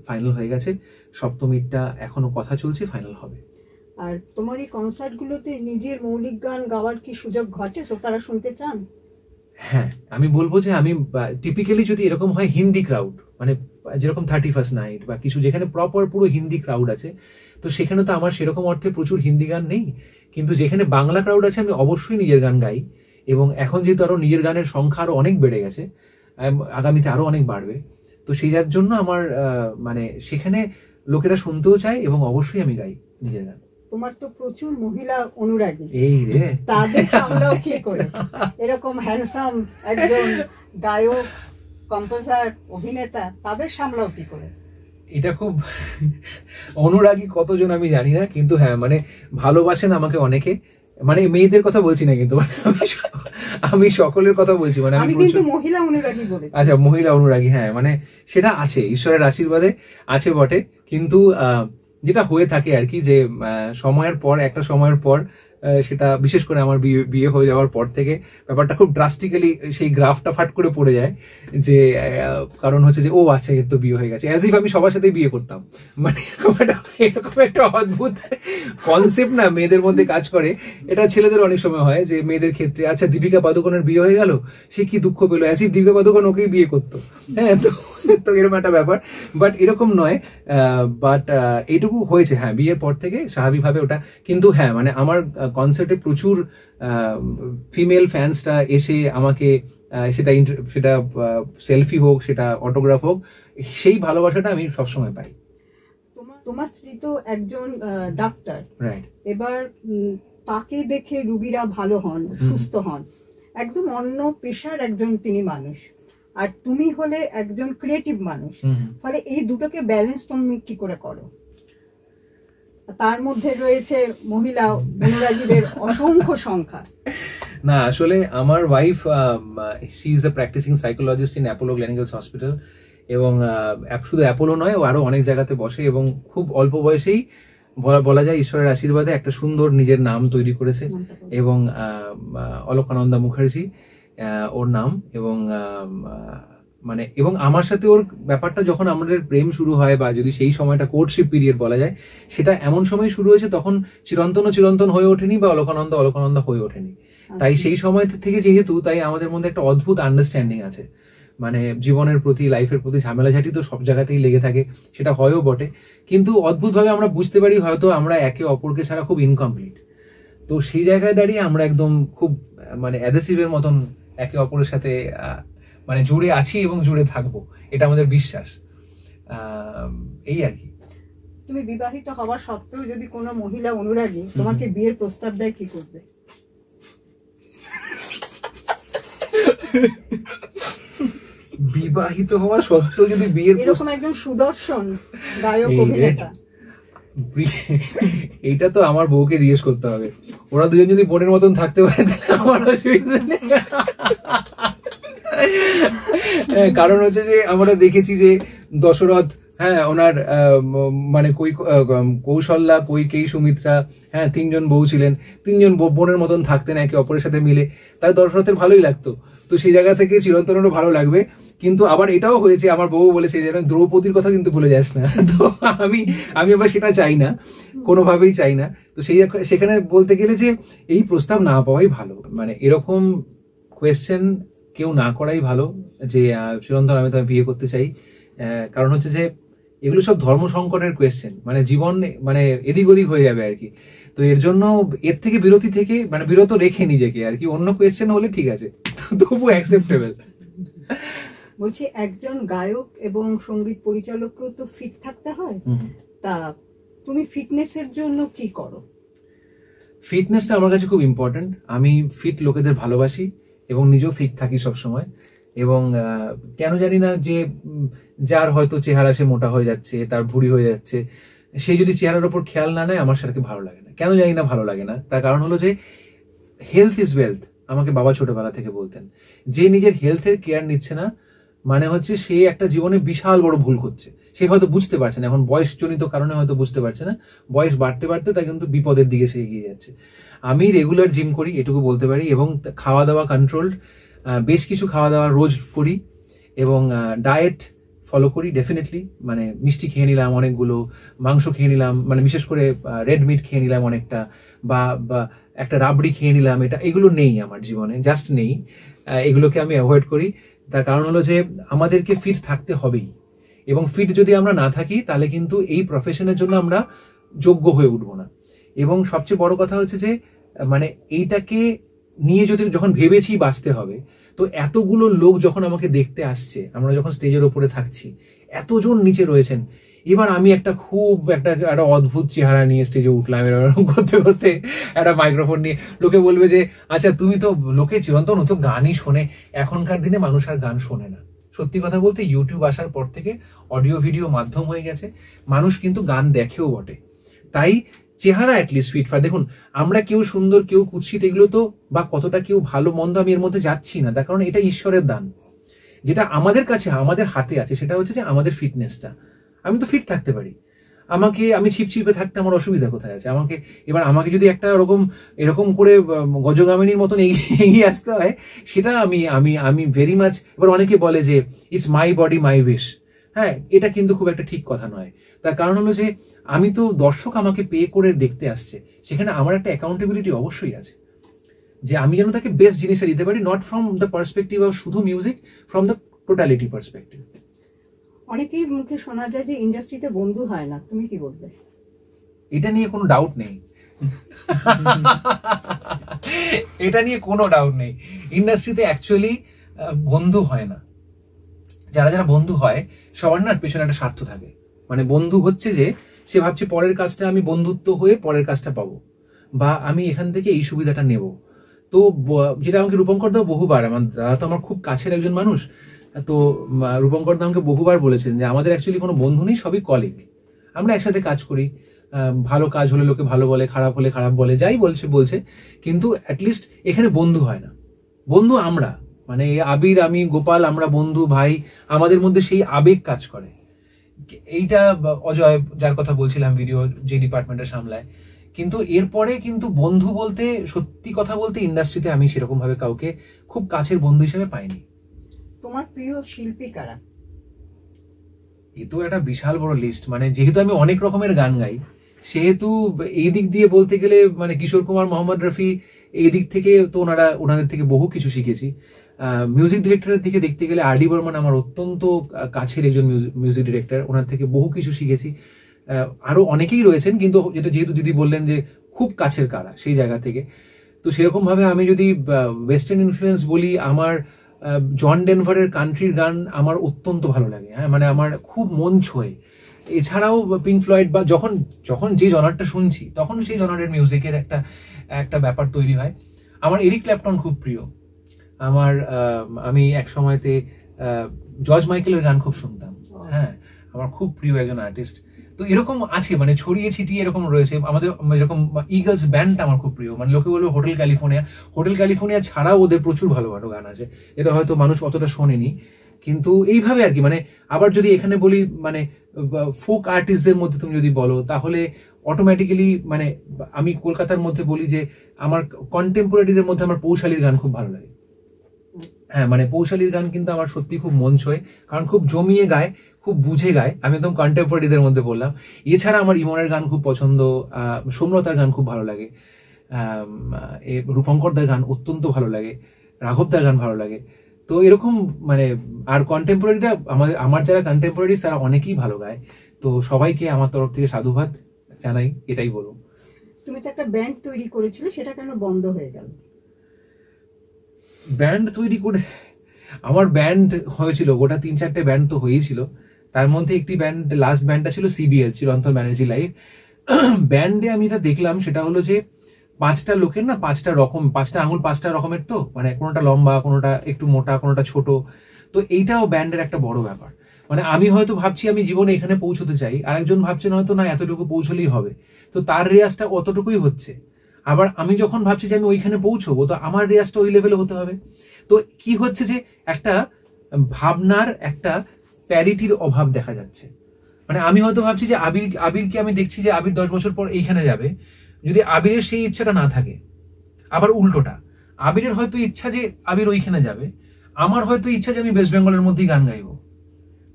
ফাইনাল হয়ে গেছে, সপ্তমীরটা এখনো কথা চলছে, ফাইনাল হবে। আর তোমার এই কনসার্ট গুলোতে নিজের মৌলিক গান গাওয়ার কি সুযোগ ঘটে, তারা শুনতে চান? হ্যাঁ, আমি বলবো যে আমি টিপিক্যালি যদি এরকম হয় হিন্দি ক্রাউড, মানে যেরকম 31st নাইট বা কিছু, যেখানে প্রপার পুরো হিন্দি ক্রাউড আছে, তো সেখানে তো আমার সেরকম অর্থে প্রচুর হিন্দি গান নেই, কিন্তু যেখানে বাংলা ক্রাউড আছে আমি অবশ্যই নিজের গান গাই। এবং এখন যেহেতু আরো নিজের গানের সংখ্যা আরো অনেক বেড়ে গেছে, আগামীতে আরো অনেক বাড়বে, তো সেই যার জন্য আমার মানে সেখানে লোকেরা শুনতেও চায় এবং অবশ্যই আমি গাই নিজের গান। তোমার তো প্রচুর মহিলা অনুরাগী, এই রে, তাদের সামলাও কি করে? এরকম হ্যান্ডসাম একজন গায়ক, কম্পোজার, অভিনেতা, তাদের সামলাও কি করে? এটা খুব অনুরাগী কতজন আমি জানি না, কিন্তু হ্যাঁ মানে ভালোবাসেন আমাকে অনেকে, মানে মেয়েদের কথা বলছি না কিন্তু, আমি সকলের কথা বলছি। মানে আমি কিন্তু মহিলা অনুরাগী বলেছি। আচ্ছা, মহিলা অনুরাগী, হ্যাঁ মানে সেটা আছে, ঈশ্বরের আশীর্বাদে আছে বটে, কিন্তু যেটা হয়ে থাকে আর কি, যে একটা সময়ের পর সেটা বিশেষ করে আমার বিয়ে হয়ে যাওয়ার পর থেকে ব্যাপারটা খুব ড্রাস্টিক্যালি সেই গ্রাফটা ফাট করে পড়ে যায়, যে কারণ হচ্ছে যে ও আচ্ছা এর তো বিয়ে হয়ে গেছে, অ্যাজ ইফ আমি সবার সাথে বিয়ে করতাম। মানে এরকম একটা অদ্ভুত কনসেপ্ট না মেয়েদের মধ্যে কাজ করে। এটা ছেলেদের অনেক সময় হয় যে মেয়েদের ক্ষেত্রে, আচ্ছা দীপিকা পাদুকোনের বিয়ে হয়ে গেল, সে কি দুঃখ পেলো, অ্যাজ ইফ দীপিকা পাদুকোন ওকেই বিয়ে করতো। হ্যাঁ, তো এরকম একটা ব্যাপার, বাট এরকম নয়। বাট এইটুকু হয়েছে, হ্যাঁ বিয়ের পর থেকে স্বাভাবিকভাবে ওটা। কিন্তু হ্যাঁ মানে আমার কনসার্টে প্রচুর ফিমেল ফ্যান্সরা এসে আমাকে সেটা সেলফি হোক, সেটা অটোগ্রাফ হোক, সেই ভালোবাসাটা আমি সবসময় পাই। তোমার স্ত্রী তো একজন ডাক্তার, রাইট। এবার তাকে দেখে রুগীরা ভালো হন, সুস্থ হন, একদম অন্য পেশার একজন তিনি মানুষ, আর তুমি হলে একজন ক্রিয়েটিভ মানুষ, ফলে এই দুটোকে ব্যালেন্স তুমি কি করে করো? তার মধ্যে রয়েছে মহিলা অনুরাগীদের অসংখ্য সংখ্যা। না, আসলে আমার wife she is a practising psychologist in Apollo clinical hospital, এবং শুধু অ্যাপোলো নয়, ও আরো অনেক জায়গাতে বসে, এবং খুব অল্প বয়সেই বলা যায় ঈশ্বরের আশীর্বাদে একটা সুন্দর নিজের নাম তৈরি করেছে। এবং অলকানন্দা মুখার্জি ওর নাম, এবং মানে এবং আমার সাথে ওর ব্যাপারটা যখন আমাদের প্রেম শুরু হয়, বা যদি সেই সময়টা কোর্টশিপ পিরিয়ড বলা যায়, সেটা এমন সময় শুরু হয়েছে তখন চিরন্তন হয়ে ওঠেনি, বা অলকানন্দা হয়ে ওঠেনি। তাই সেই সময় থেকে যেহেতু, তাই আমাদের মধ্যে একটা অদ্ভুত আন্ডারস্ট্যান্ডিং আছে। মানে জীবনের প্রতি, লাইফের প্রতি ঝামেলাঝাটি তো সব জায়গাতেই লেগে থাকে, সেটা হয়ও বটে, কিন্তু অদ্ভুতভাবে আমরা বুঝতে পারি হয়তো আমরা একে অপরকে ছাড়া খুব ইনকমপ্লিট। তো সেই জায়গায় দাঁড়িয়ে আমরা একদম খুব মানে অ্যাডহেসিভের মতন একে অপরের সাথে মানে জুড়ে আছি এবং জুড়ে থাকবো, এটা আমাদের বিশ্বাস। এই আর কি। তুমি বিবাহিত হওয়ার সত্ত্বেও যদি কোনো মহিলা অনুরাগী তোমাকে বিয়ের প্রস্তাব দেয়, কি করবে? বিবাহিত হওয়া সত্ত্বেও যদি বিয়ের, এরকম একজন সুদর্শন গায়ক, অভিনেতা, এইটা তো আমার বউকে জিজ্ঞেস করতে হবে। ওরা দুজন যদি বোনের মতন থাকতে পারে তাহলে আমার অসুবিধা নেই। কারণ হচ্ছে যে আমরা দেখেছি যে দশরথ, হ্যাঁ ওনার মানে কৌশল্যা, কৈকেয়ী, সুমিত্রা, হ্যাঁ 3 জন বউ ছিলেন, 3 জন বোনের মতন থাকতেন একে অপরের সাথে মিলে, তার দশরথের ভালোই লাগতো। তো সেই জায়গা থেকে চিরন্তনেরও ভালো লাগবে, কিন্তু আবার এটাও হয়েছে, আমার বউ বলেছে যে দ্রৌপদীর কথা কিন্তু ভুলে যাস না। তো আমি আবার সেটা চাই না, কোনোভাবেই চাই না। তো সেখানে বলতে গেলে যে এই প্রস্তাব না পাওয়াই ভালো, মানে এরকম কোয়েশ্চেন কেউ না করাই ভালো যে চিরন্তন আমি তো বিয়ে করতে চাই। কারণ হচ্ছে যে এগুলো সব ধর্ম সংকটের কোয়েশ্চেন, মানে জীবন মানে এদিক ওদিক হয়ে যাবে আর কি। তো এর জন্য এর থেকে বিরত রেখে নিজেকে আর কি, অন্য কোয়েশ্চেন হলে ঠিক আছে, তবু অ্যাকসেপ্টেবল। বলছি, একজন গায়ক এবং সঙ্গীত পরিচালককেও তো ফিট থাকতে হয়, তা তুমি ফিটনেসের জন্য কি করো? ফিটনেসটা আমার কাছে খুব ইম্পর্টেন্ট। আমি ফিট লোকেদের ভালোবাসি এবং নিজেও ফিট থাকি সবসময়। এবং কেন জানি না যে যার হয়তো চেহারা সে মোটা হয়ে যাচ্ছে, তার ভুঁড়ি হয়ে যাচ্ছে, সে যদি চেহারার উপর খেয়াল না নেয় আমার সেটাকে ভালো লাগে না। কেন জানি না ভালো লাগে না, তার কারণ হলো যে হেলথ ইজ ওয়েলথ, আমাকে বাবা ছোটবেলা থেকে বলতেন। যে নিজের হেলথের কেয়ার নিচ্ছে না মানে হচ্ছে সে একটা জীবনে বিশাল বড় ভুল করছে। সে হয়তো বুঝতে পারছে না, এখন বয়সজনিত কারণে হয়তো বুঝতে পারছে না, বয়স বাড়তে বাড়তে তা কিন্তু বিপদের দিকে সে এগিয়ে যাচ্ছে। আমি রেগুলার জিম করি, এটুকু বলতে পারি, এবং খাওয়া দাওয়া কন্ট্রোলড, বেশ কিছু খাওয়া দাওয়া রোজ করি, এবং ডায়েট ফলো করি ডেফিনেটলি। মানে মিষ্টি খেয়ে নিলাম অনেকগুলো, মাংস খেয়ে নিলাম, মানে বিশেষ করে রেড মিট খেয়ে নিলাম অনেকটা, বা একটা রাবড়ি খেয়ে নিলাম, এগুলো নেই আমার জীবনে, জাস্ট নেই। এগুলোকে আমি অ্যাভয়েড করি। তার কারণ হলো যে আমাদেরকে ফিট থাকতে হবেই, এবং ফিট যদি আমরা না থাকি তাহলে কিন্তু এই প্রফেশনের জন্য আমরা যোগ্য হয়ে উঠবো না। এবং সবচেয়ে বড় কথা হচ্ছে যে মানে এইটাকে নিয়ে যখন ভেবেছি বাঁচতে হবে, তো এতগুলো লোক যখন আমাকে দেখতে আসছে, আমরা যখন স্টেজের ওপরে থাকছি, এতজন নিচে রয়েছেন, এবার আমি একটা অদ্ভুত চেহারা নিয়ে স্টেজে উঠলাম, এরকম করতে করতে একটা মাইক্রোফোন নিয়ে, লোকে বলবে যে আচ্ছা তুমি তো, লোকে চিরন্তন তো গানই শোনে। এখনকার দিনে মানুষ আর গান শোনে না। সত্যি কথা বলতে ইউটিউব আসার পর থেকে অডিও ভিডিও মাধ্যম হয়ে গেছে, মানুষ কিন্তু গান দেখেও বটে। তাই চেহারা অ্যাটলিস্ট ফিটফাট দেখুন, আমরা কেউ সুন্দর কেউ কুৎসিত এগুলো তো, বা কতটা কেউ ভালো মন্দ আমি এর মধ্যে যাচ্ছি না, তার কারণ এটা ঈশ্বরের দান। যেটা আমাদের কাছে আমাদের হাতে আছে সেটা হচ্ছে যে আমাদের ফিটনেসটা। আমি তো ফিট থাকতে পারি, আমি ছিপছিপে থাকতে আমার অসুবিধা কোথায় আছে? আমাকে যদি একটা এরকম করে গজগামিনীর মতন এগিয়ে আসতে হয়, সেটা আমি ভেরি মাচ। এবার অনেকে বলে যে it's my body my wish. হ্যাঁ, এটা কিন্তু খুব একটা ঠিক কথা নয়। তার কারণ হলো যে আমি তো, দর্শক আমাকে পে করে দেখতে আসছে, সেখানে আমার একটা অ্যাকাউন্টেবিলিটি অবশ্যই আছে, যে আমি যেন তাকে বেস্ট জিনিসটা দিতে পারি, not from the perspective of শুধু music, from the totality perspective. অনেকেই মুখে শোনা যায় যে ইন্ডাস্ট্রিতে বন্ধু হয় না, তুমি কি বলবে? এটা নিয়ে কোনো ডাউট নেই, এটা নিয়ে কোনো ডাউট নেই। ইন্ডাস্ট্রিতে অ্যাকচুয়ালি বন্ধু হয় না। যারা বন্ধু হয় সবার না পেছনে একটা স্বার্থ থাকে। মানে বন্ধু হচ্ছে যে সে ভাবছে পরের কাজটা আমি বন্ধুত্ব হয়ে পরের কাজটা পাবো, বা আমি এখান থেকে এই সুবিধাটা নেব। তো যেটা আমাকে রূপঙ্কর দাও বহুবার, আমার দাদা তো আমার খুব কাছের একজন মানুষ, তো রূপঙ্কর দা আমাকে বহুবার বলেছেন যে আমাদের অ্যাকচুয়ালি কোনো বন্ধু নেই, সবই কলিগ। আমরা একসাথে কাজ করি, ভালো কাজ হলে লোকে ভালো বলে, খারাপ হলে খারাপ বলে, যাই বলছে, কিন্তু অ্যাটলিস্ট এখানে বন্ধু হয় না। বন্ধু আমরা, মানে আবির, আমি, গোপাল, আমরা বন্ধু ভাই, আমাদের মধ্যে সেই আবেগ কাজ করে। এইটা অজয়, যার কথা বলছিলাম, ভিডিও যে ডিপার্টমেন্টে সামলায়। কিন্তু এরপরে কিন্তু বন্ধু বলতে, সত্যি কথা বলতে ইন্ডাস্ট্রিতে আমি সেরকম ভাবে কাউকে খুব কাছের বন্ধু হিসেবে পাইনি। তোমার প্রিয় শিল্পী কারা? এ তো একটা বিশাল বড় লিস্ট। মানে যেহেতু আমি অনেক রকমের গান গাই, সেহেতু এই দিক দিয়ে বলতে গেলে মানে কিশোর কুমার, মোহাম্মদ রফি, এই দিক থেকে তো ওনাদের থেকে বহু কিছু শিখেছি। মিউজিক ডিরেক্টরের দিকে দেখতে গেলে আর.ডি. বর্মন আমার অত্যন্ত কাছের একজন মিউজিক ডিরেক্টর, ওনার থেকে বহু কিছু শিখেছি। আরো অনেকেই রয়েছেন, কিন্তু যেহেতু দিদি বললেন যে খুব কাছের কারা, সেই জায়গা থেকে তো সেরকম ভাবে আমি যদি ওয়েস্টার্ন ইনফ্লুয়েন্স বলি, আমার জন ডেনভারের কান্ট্রির গান আমার অত্যন্ত ভালো লাগে। হ্যাঁ, মানে আমার খুব মন ছোঁয়। এছাড়াও পিঙ্ক ফ্লয়েড, বা যখন যে জনারটা শুনছি তখন সেই জনারের মিউজিকের একটা ব্যাপার তৈরি হয়। আমার এরিক ক্ল্যাপটন খুব প্রিয়। আমি এক সময়তে জর্জ মাইকেলের গান খুব শুনতাম। হ্যাঁ, আমার খুব প্রিয় একজন আর্টিস্ট। তো এরকম আছে, মানে ছড়িয়ে ছিটিয়ে এরকম রয়েছে। আমাদের এরকম ইগলস ব্যান্ডটা আমার খুব প্রিয়। মানে লোকে বলবে হোটেল ক্যালিফোর্নিয়া ছাড়াও ওদের প্রচুর ভালো ভালো গান আছে, এটা হয়তো মানুষ অতটা শোনেনি। কিন্তু এইভাবে আর কি, মানে আবার যদি এখানে বলি, মানে ফোক আর্টিস্টদের মধ্যে তুমি যদি বলো, তাহলে অটোমেটিক্যালি মানে আমি কলকাতার মধ্যে বলি যে আমার কন্টেম্পোরারিদের মধ্যে আমার পৌশালীর গান খুব ভালো লাগে। হ্যাঁ মানে পৌশালীর গান কিন্তু আমার সত্যি খুব মন ছয়, কারণ খুব জমিয়ে গায়, খুব বুঝে গায়। আমি একদম কন্টেম্পোরারিদের মধ্যে বললাম। এছাড়া আমার ইমনের গান খুব পছন্দ, সোমলতার গান খুব ভালো লাগে, রূপঙ্করদার গান অত্যন্ত ভালো লাগে, রাঘবদার গান ভালো লাগে। তো এরকম মানে, আর কন্টেম্পোরারিটা আমার যারা কন্টেম্পোরারি তারা অনেকেই ভালো গায়। তো সবাইকে আমার তরফ থেকে সাধুবাদ জানাই, এটাই বলবো। তুমি তো একটা ব্যান্ড তৈরি করেছিলে, সেটা কেন বন্ধ হয়ে গেল? ব্যান্ড তৈরি করে, আমার ব্যান্ড হয়েছিল গোটা 3-4টে ব্যান্ড তো হয়েছিল। তার মধ্যে একটি ব্যান্ড, লাস্ট ব্যান্ডটা ছিল সিবিএল, চিরন্তন ব্যানার্জি লাইভ। ব্যান্ডে আমি যেটা দেখলাম সেটা হলো যে 5টা লোকের না 5টা রকম, 5টা আঙুল 5টা রকমের, তো মানে কোনোটা লম্বা, কোনোটা একটু মোটা, কোনোটা ছোট। তো এইটাও ব্যান্ডের একটা বড় ব্যাপার। মানে আমি হয়তো ভাবছি আমি জীবনে এখানে পৌঁছতে চাই, আরেকজন ভাবছেন হয়তো না এতটুকু পৌঁছলেই হবে, তো তার রেয়াজটা অতটুকুই হচ্ছে। আবার আমি যখন ভাবছি যে আমি ওইখানে পৌঁছবো, তো আমার রেয়াজটা ওই লেভেলে হতে হবে। তো কি হচ্ছে যে একটা ভাবনার একটা প্যারিটির অভাব দেখা যাচ্ছে। মানে আমি হয়তো ভাবছি যে আবিরকে আমি দেখছি যে আবির 10 বছর পর এইখানে যাবে, যদি আবিরের সেই ইচ্ছাটা না থাকে। আবার উল্টোটা, আবিরের হয়তো ইচ্ছা যে আবির ওইখানে যাবে, আমার হয়তো ইচ্ছা যে আমি ওয়েস্ট বেঙ্গলের মধ্যেই গান গাইবো।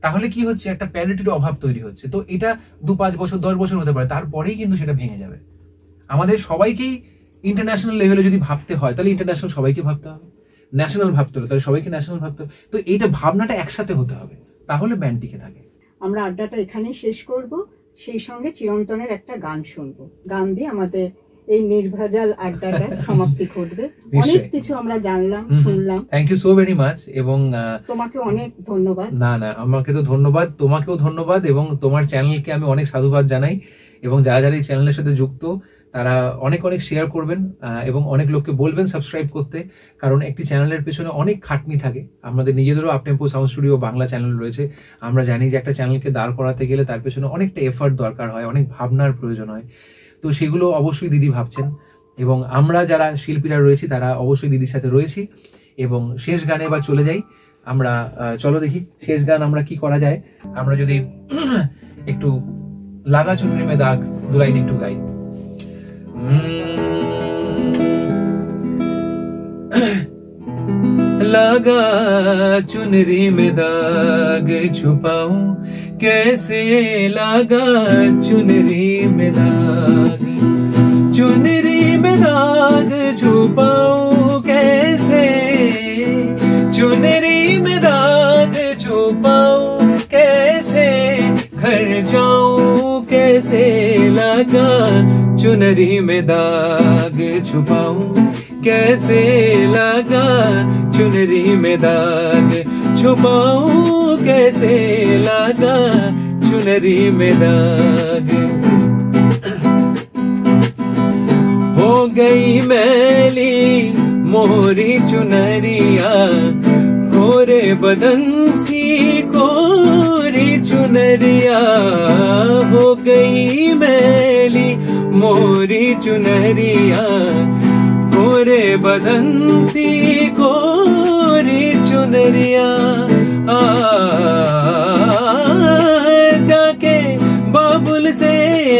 তাহলে কি হচ্ছে, একটা প্যারিটির অভাব তৈরি হচ্ছে। তো এটা 2-5 বছর 10 বছর হতে পারে, তারপরেই কিন্তু সেটা ভেঙে যাবে। আমাদের সবাইকেই ইন্টারন্যাশনাল লেভেলে যদি ভাবতে হয়, তাহলে ইন্টারন্যাশনাল সবাইকে ভাবতে হবে, ন্যাশনাল ভাবতে হবে তাহলে সবাইকে ন্যাশনাল ভাবতে হবে। তো এইটা ভাবনাটা একসাথে হতে হবে, তাহলে ব্যান্ড টিকে থাকে। আমরা আড্ডাটা এখানেই শেষ করব, সেই সঙ্গে চিরন্তনের একটা গান শুনবো। গান দিয়ে আমাদের এই নির্ভেজাল আড্ডাটা সমাপ্তি ঘটবে। অনেক কিছু আমরা জানলাম, শুনলাম। Thank you so very much. এবং তোমাকে অনেক ধন্যবাদ। না না, আমাকে তো ধন্যবাদ, তোমাকেও ধন্যবাদ, এবং তোমার চ্যানেলকে আমি অনেক সাধুবাদ জানাই। এবং যারা যারা এই চ্যানেলের সাথে যুক্ত তারা অনেক অনেক শেয়ার করবেন, এবং অনেক লোককে বলবেন সাবস্ক্রাইব করতে, কারণ একটি চ্যানেলের পেছনে অনেক খাটনি থাকে। আমাদের নিজেদেরও uptempo sound studio Bangla channel রয়েছে। আমরা জানি যে একটা চ্যানেলকে দাঁড় করাতে গেলে তার পেছনে অনেকটা এফার্ট দরকার হয়, অনেক ভাবনার প্রয়োজন হয়। তো সেগুলো অবশ্যই দিদি ভাবছেন, এবং আমরা যারা শিল্পীরা রয়েছি তারা অবশ্যই দিদির সাথে রয়েছি। এবং শেষ গানে বা চলে যাই আমরা, চলো দেখি শেষ গান আমরা কি করা যায়। আমরা যদি একটু লাগা চুনরি মে দাগ 2 লাইন একটু গাই। लगा चुनरी में दाग छुपाऊं कैसे, लगा चुनरी में दाग, चुनरी में दाग छुपाऊं कैसे, चुनरी में दाग छुपाऊं कैसे, घर जाऊं कैसे, लगा चुनरी में दाग छुपाऊं कैसे, लगा चुनरी में दाग छुपाऊं कैसे, लगा चुनरी में दाग। हो गई मैली मोरी चुनरिया, कोरे बदन सी कोरी चुनरिया, हो गई मैली मोरी चुनरिया, कोरे बदन सी कोरी चुनरिया, जाके बाबुल से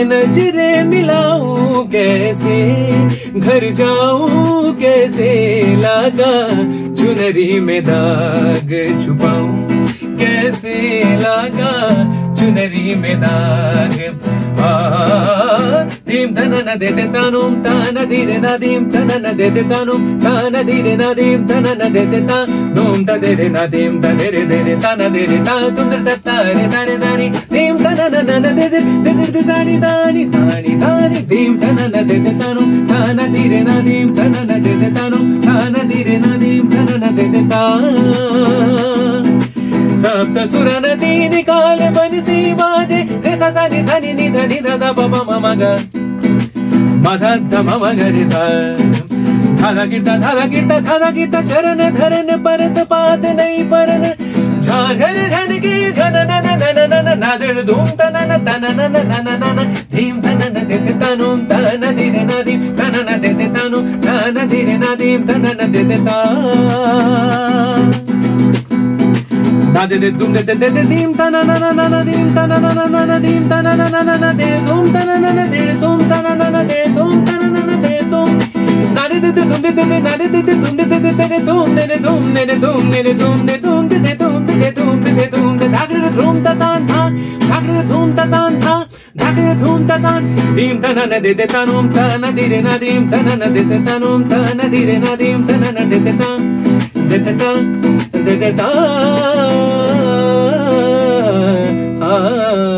नजरे मिलाऊं कैसे, घर जाऊं कैसे, लगा चुनरी में दाग छुपाऊं कैसे, लगा चुनरी में दाग। दीम धनना दे दे तानुम ताना धीरे ना दीम धनना दे दे तानुम ताना धीरे ना दीम धनना दे दे ता नोम ता दे रे ना दीम ता दे रे ताना दे रे ता तुम दर ता रे तारे दानी दीम धनना ना ना दे दे दानी दानी दानी दानी दीम धनना दे दे तानुम ताना धीरे ना दीम धनना दे दे तानुम ताना धीरे ना दीम धनना दे दे ता। सप्त सुर नदी निकाले बनसी बाजे, रे सा सा नि सा नि नि ध नि ध ध प प म म ग म ध ध म म ग रे सा, धाधा गिरता चरण धरन परत पात नहीं परन, झाझर झन की झन न न न न न नादर धूम तन न तन न न न न न धीम तन न दे दे तनु तन धीरे न धीम तन न दे दे तनु तन धीरे न धीम तन न दे दे ता ना दे दे तुम दे दे दे दीम ता ना ना ना ना ना दीम ता ना ना ना ना ना दीम ता ना ना ना ना ना दे तुम ता ना ना ना दे तुम ता ना ना ना दे तुम ता ना ना ना दे तुम ना दे Ah